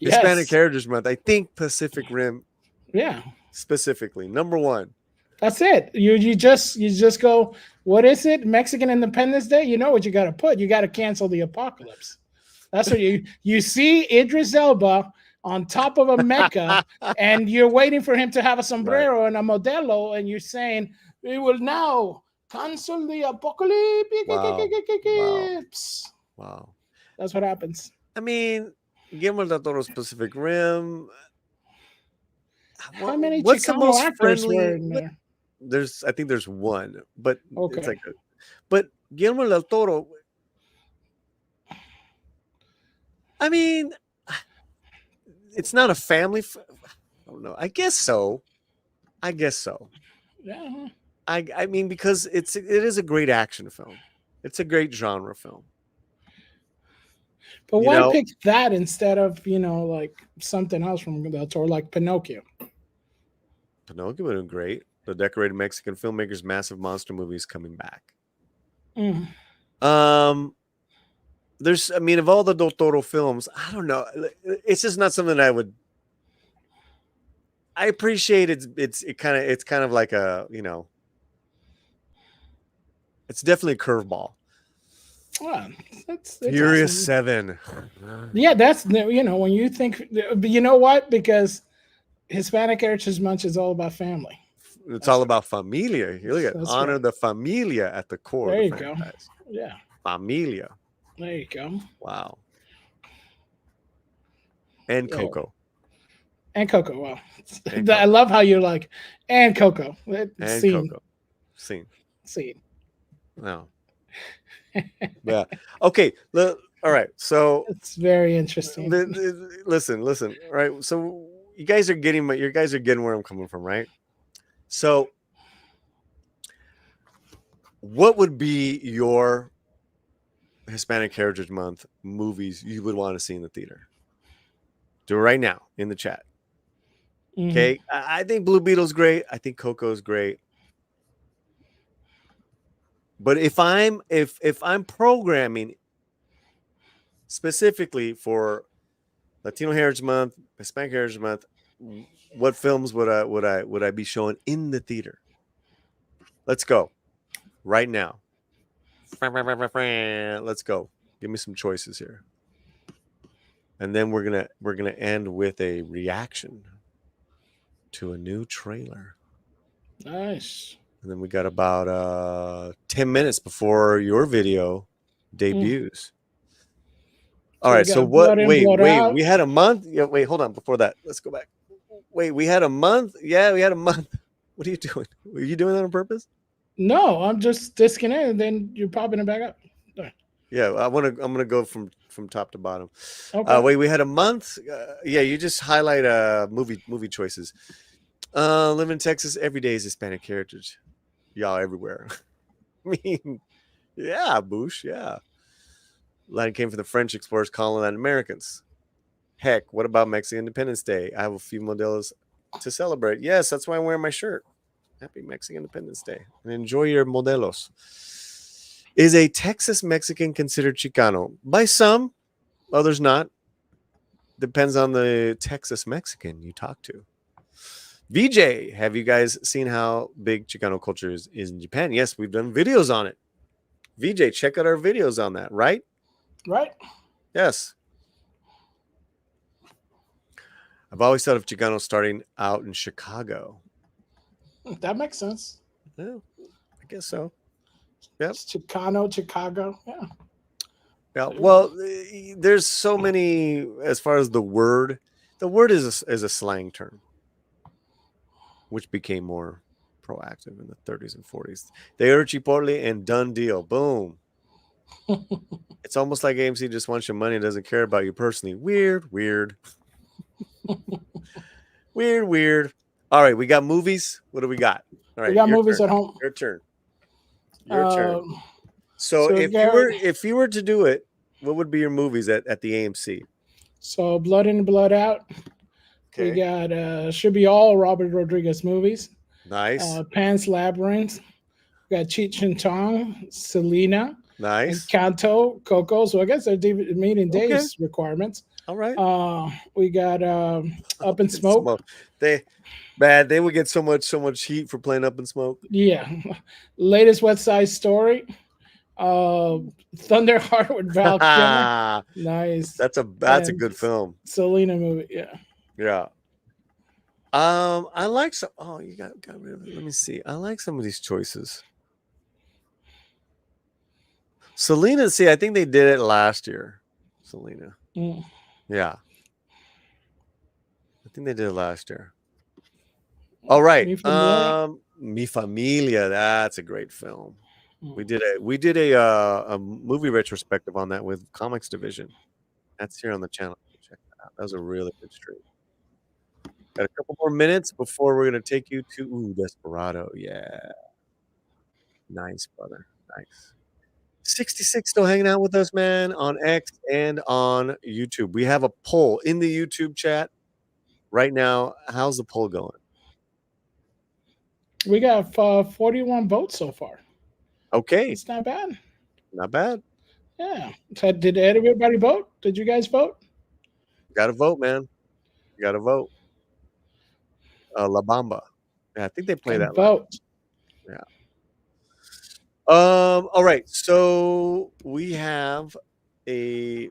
Hispanic Heritage Month, I think Pacific Rim. Yeah. Specifically, number 1. That's it. You just go, what is it? Mexican Independence Day? You know what you got to put. You got to cancel the apocalypse. That's what you see Idris Elba on top of a mecha, and you're waiting for him to have a sombrero and a modelo, and you're saying, we will now cancel the apocalypse. Wow. That's what happens. I mean, Guillermo del Toro's Pacific Rim. How many what's the Chicano most actors friendly? were in there? I think there's one, but okay. It's but Guillermo del Toro. I mean, it's not a family. I don't know. I guess so. Yeah. I mean, because it is a great action film. It's a great genre film. But why pick that instead of, like something else from Del Toro, like Pinocchio? Pinocchio would have been great. The decorated Mexican filmmaker's massive monster movie is coming back. Mm. Of all the Del Toro films, I don't know. It's just not something I appreciate. It's kind of like a, it's definitely a curveball. Well, that's Furious awesome. 7. Yeah, that's when you think, you know what? Because Hispanic Heritage Month is all about family. It's all about familia. You look at honor the familia at the core. There you go. Yeah. Familia. There you go. Wow. And Coco. And Coco. Wow. I love how you're like, and Coco. And Scene. Coco. Scene. No. Yeah. Okay. All right. So it's very interesting. Listen. All right. So you guys are getting where I'm coming from, right? So what would be your Hispanic Heritage Month movies you would want to see in the theater? Do it right now in the chat. Mm-hmm. Okay. I think Blue Beetle's great. I think Coco's great. But if I'm programming specifically for Latino Heritage Month, Hispanic Heritage Month, what films would I be showing in the theater? Let's go right now. Let's go. Give me some choices here. And then we're gonna end with a reaction to a new trailer. Nice. And then we got about 10 minutes before your video debuts. All right. So what? Wait. We had a month. Yeah. Wait. Hold on. Before that, let's go back. Wait. We had a month. Yeah. We had a month. What are you doing? Were you doing that on purpose? No, I'm just disconnected. Then you're popping it back up. Yeah. I'm gonna go from top to bottom. Okay. Wait. We had a month. Yeah. You just highlight movie choices. Living in Texas every day is Hispanic Heritage. Y'all everywhere. I mean, yeah, Boosh. Yeah. Latin came from the French explorers calling Latin Americans. Heck, what about Mexican Independence Day? I have a few modelos to celebrate. Yes, that's why I'm wearing my shirt. Happy Mexican Independence Day. And enjoy your modelos. Is a Texas Mexican considered Chicano? By some, others not. Depends on the Texas Mexican you talk to. VJ, have you guys seen how big Chicano culture is in Japan? Yes, we've done videos on it. VJ, check out our videos on that, right? Right. Yes. I've always thought of Chicano starting out in Chicago. That makes sense. Yeah, I guess so. Yep. It's Chicano, Chicago. Yeah. Yeah. Well, there's so many as far as the word. The word is a slang term, which became more proactive in the 30s and 40s. They are Chipotle and done deal. Boom. It's almost like AMC just wants your money and doesn't care about you personally. Weird. Weird. All right, we got movies. What do we got? All right, we got movies at home. Your turn. So if you were to do it, what would be your movies at the AMC? So Blood In, Blood Out. Okay. We got should be all Robert Rodriguez movies. Nice. Pan's Labyrinth. We got Cheech and Chong, Selena. Nice. Encanto, Coco. So I guess they're meeting days requirements. All right. We got Up in Smoke. They would get so much heat for playing Up in Smoke. Yeah. Latest West Side Story. Thunderheart with Val Kilmer. Nice. That's a good film. Selena movie. Yeah. Yeah. I like some. Oh, you got rid of it. Let me see. I like some of these choices. Selena, I think they did it last year. Selena. Mm. Yeah. I think they did it last year. All right. Mi Familia. That's a great film. We did a movie retrospective on that with Comics Division. That's here on the channel. Check that out. That was a really good stream. Got a couple more minutes before we're gonna take you to Desperado. Yeah. Nice, brother. Nice. 66 still hanging out with us, man, on X and on YouTube. We have a poll in the YouTube chat right now. How's the poll going? We got 41 votes so far. Okay. It's not bad. Not bad. Yeah. So did everybody vote? Did you guys vote? Got to vote, man. You got to vote. La Bamba. Yeah, I think they play that. Vote. Yeah. All right. So we have a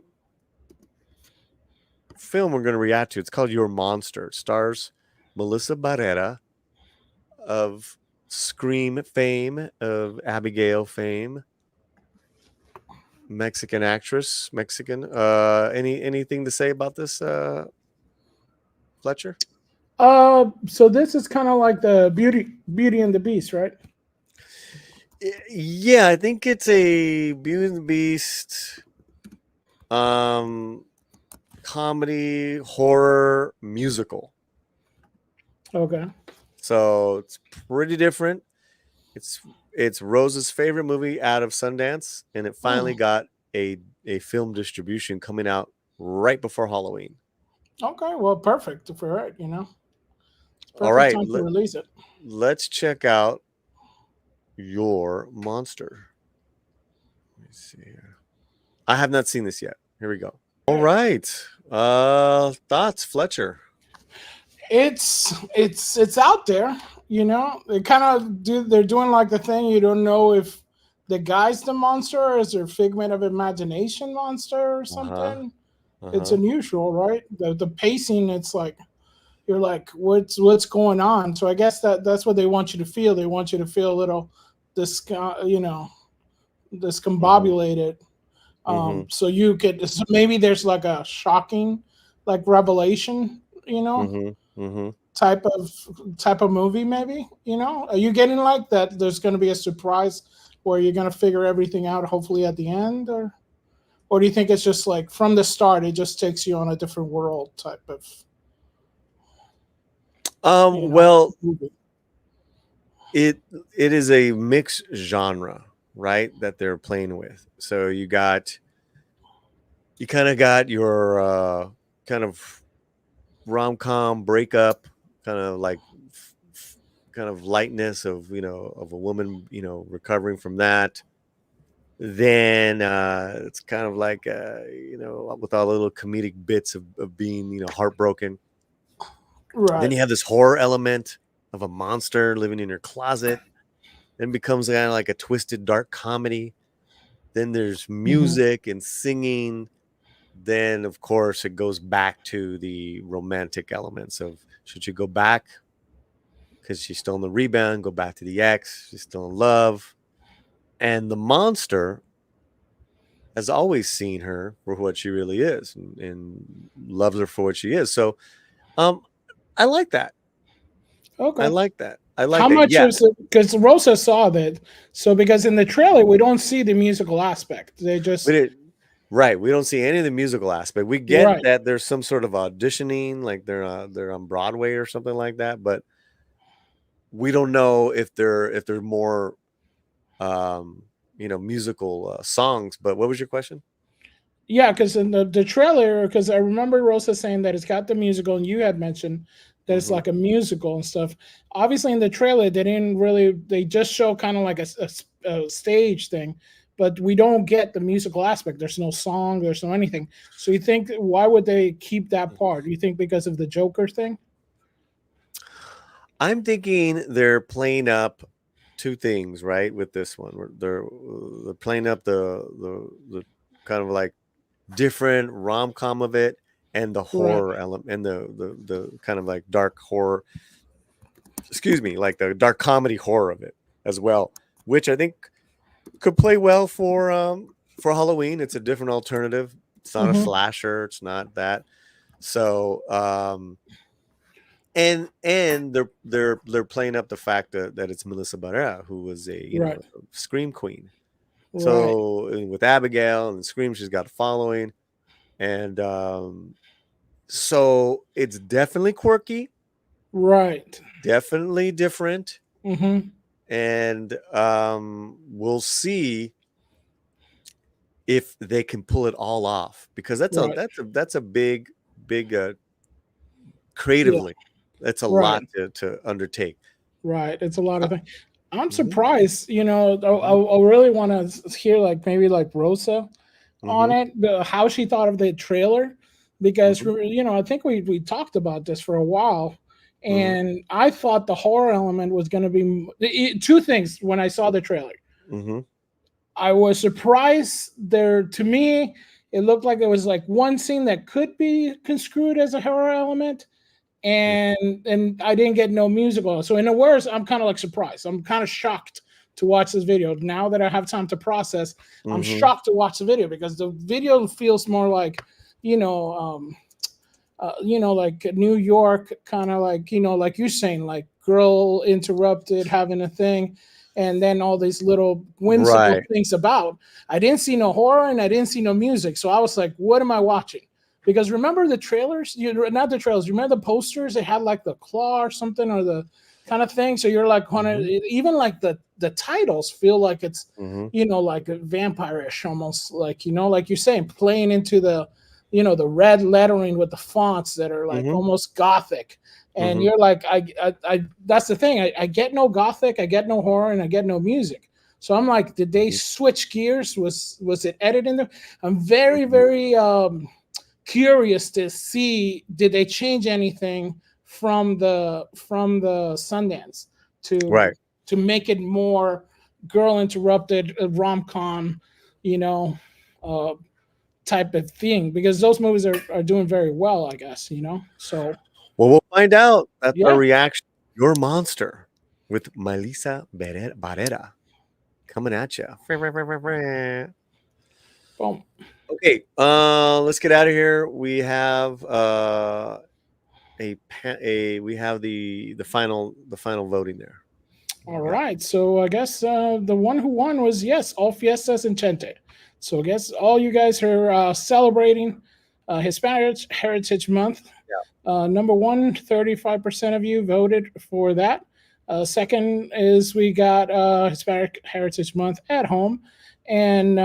film we're going to react to. It's called Your Monster. It stars Melissa Barrera of Scream fame, of Abigail fame, Mexican actress, Mexican. Anything to say about this, Fletcher? So this is kind of like the Beauty and the Beast, right? Yeah, I think it's a Beauty and the Beast comedy, horror, musical. Okay. So it's pretty different. It's Rose's favorite movie out of Sundance, and it finally got a film distribution coming out right before Halloween. Okay, well, perfect for it, you know. All right, time to release it. Let's check out Your Monster. Let me see here. I have not seen this yet. Here we go. All right. Thoughts, Fletcher? It's out there, you know. They kind of do. They're doing like the thing. You don't know if the guy's the monster or is there figment of imagination monster or Uh-huh. something. It's Uh-huh. unusual, right? The pacing. It's like you're like, what's going on? So I guess that's what they want you to feel. They want you to feel a little you know, Mm-hmm. discombobulated. Mm-hmm. So you could so maybe there's like a shocking like revelation, you know, Mm-hmm. Mm-hmm. type of movie maybe, you know. Are you getting like that there's going to be a surprise where you're going to figure everything out hopefully at the end, or do you think it's just like from the start it just takes you on a different world type of, you know, Well, movie? it it is a mixed genre, right? That they're playing with. So you kind of got your kind of rom-com breakup, kind of like kind of lightness of of a woman recovering from that. Then it's kind of like with all the little comedic bits of being heartbroken. Then Right. you have this horror element of a monster living in your closet. Then becomes kind of like a twisted dark comedy. Then there's Hmm. music and singing. Then of course it goes back to the romantic elements of should you go back because she's still in the rebound, go back to the ex, she's still in love. And the monster has always seen her for what she really is and loves her for what she is. So um I like that. I Okay. like that. I like How that. much Yes. is it? Because Rosa saw that. So because in the trailer we don't see the musical aspect. They We just did right. We don't see any of the musical aspect. We get right. that there's some sort of auditioning, like they're on Broadway or something like that, but we don't know if they're more musical songs. But what was your question? Yeah, because in the trailer, because I remember Rosa saying that it's got the musical, and you had mentioned that it's Hmm. like a musical and stuff. Obviously, in the trailer, they didn't really. They just show kind of like a stage thing, but we don't get the musical aspect. There's no song. There's no anything. So you think why would they keep that part? You think because of the Joker thing? I'm thinking they're playing up two things, right? With this one, they're playing up the kind of like different rom com of it and the Right. horror element and the kind of like dark horror. Excuse me, like the dark comedy horror of it as well, which I think could play well for Halloween. It's a different alternative. It's not a Mm-hmm. slasher. It's not that. So and they're playing up the fact that it's Melissa Barrera, who was a Right. a scream queen. Right. So with Abigail and Scream, she's got a following, and so it's definitely quirky, Right. definitely different, Mm-hmm. and we'll see if they can pull it all off because Right. that's a big Yeah. creatively that's a lot Right. to undertake. Right. It's a lot Uh, of things. I'm mhm, surprised, you know, mhm, I really want to hear like maybe like Rosa on mhm, it, how she thought of the trailer, because mhm, you know, I think we talked about this for a while, mhm, and I thought the horror element was going to be two things when I saw the trailer. mhm, I was surprised there to me it looked like there was like one scene that could be construed as a horror element, mhm, and I didn't get no musical. So in a words, I'm kind of like surprised. I'm kind of shocked to watch this video. Now that I have time to process, I'm mhm. shocked to watch the video because the video feels more like, you know, like New York, kind of like, you know, like you're saying, like girl interrupted having a thing, and then all these little whimsical Right. things about. I didn't see no horror and I didn't see no music, so I was like, what am I watching? Because remember the trailers, not the trailers. You remember the posters? They had like the claw or something, or the kind of thing. So you're like, Mhm, even like the titles feel like it's, mhm, you know, like a vampire-ish almost, like, you know, like you're saying, playing into the, you know, the red lettering with the fonts that are like mhm, almost gothic. And mhm, you're like, I that's the thing. I get no gothic, I get no horror, and I get no music. So I'm like, did they mhm, switch gears? Was it edited in there? I'm very, mhm, very curious to see, did they change anything from the Sundance Right. to make it more girl interrupted rom-com, type of thing, because those movies are doing very well, I guess, so Well, we'll find out. That's our yeah. reaction. Your Monster with Melissa Barrera coming at you. Boom. Okay, let's get out of here. We have we have the final voting there. All right, so I guess the one who won was, yes, all fiestas enchanted. So I guess all you guys are celebrating Hispanic Heritage Month. Number one, 35% of you voted for that. Second is we got Hispanic Heritage Month at home. And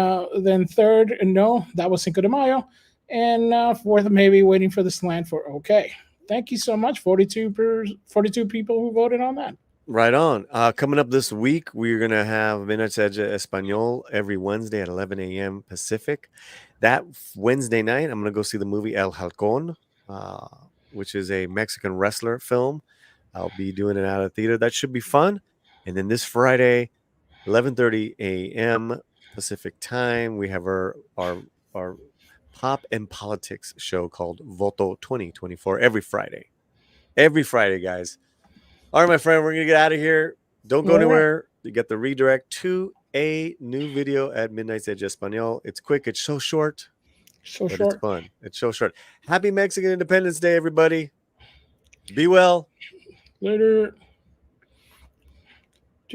then third, no, that was Cinco de Mayo. And fourth, maybe waiting for the slant for okay. Thank you so much, 42 people who voted on that. Right on. Coming up this week, we're going to have Minutos Español every Wednesday at 11 a.m. Pacific. That Wednesday night, I'm going to go see the movie El Halcón, which is a Mexican wrestler film. I'll be doing it out of theater. That should be fun. And then this Friday, 11:30 a.m. Pacific time, we have our pop and politics show called Voto 2024 every Friday. Every Friday, guys. All right, my friend, we're going to get out of here. Don't go anywhere. You get the redirect to a new video at Midnight's Edge Espanol. It's quick. It's so short. But it's fun. It's so short. Happy Mexican Independence Day, everybody. Be well. Later.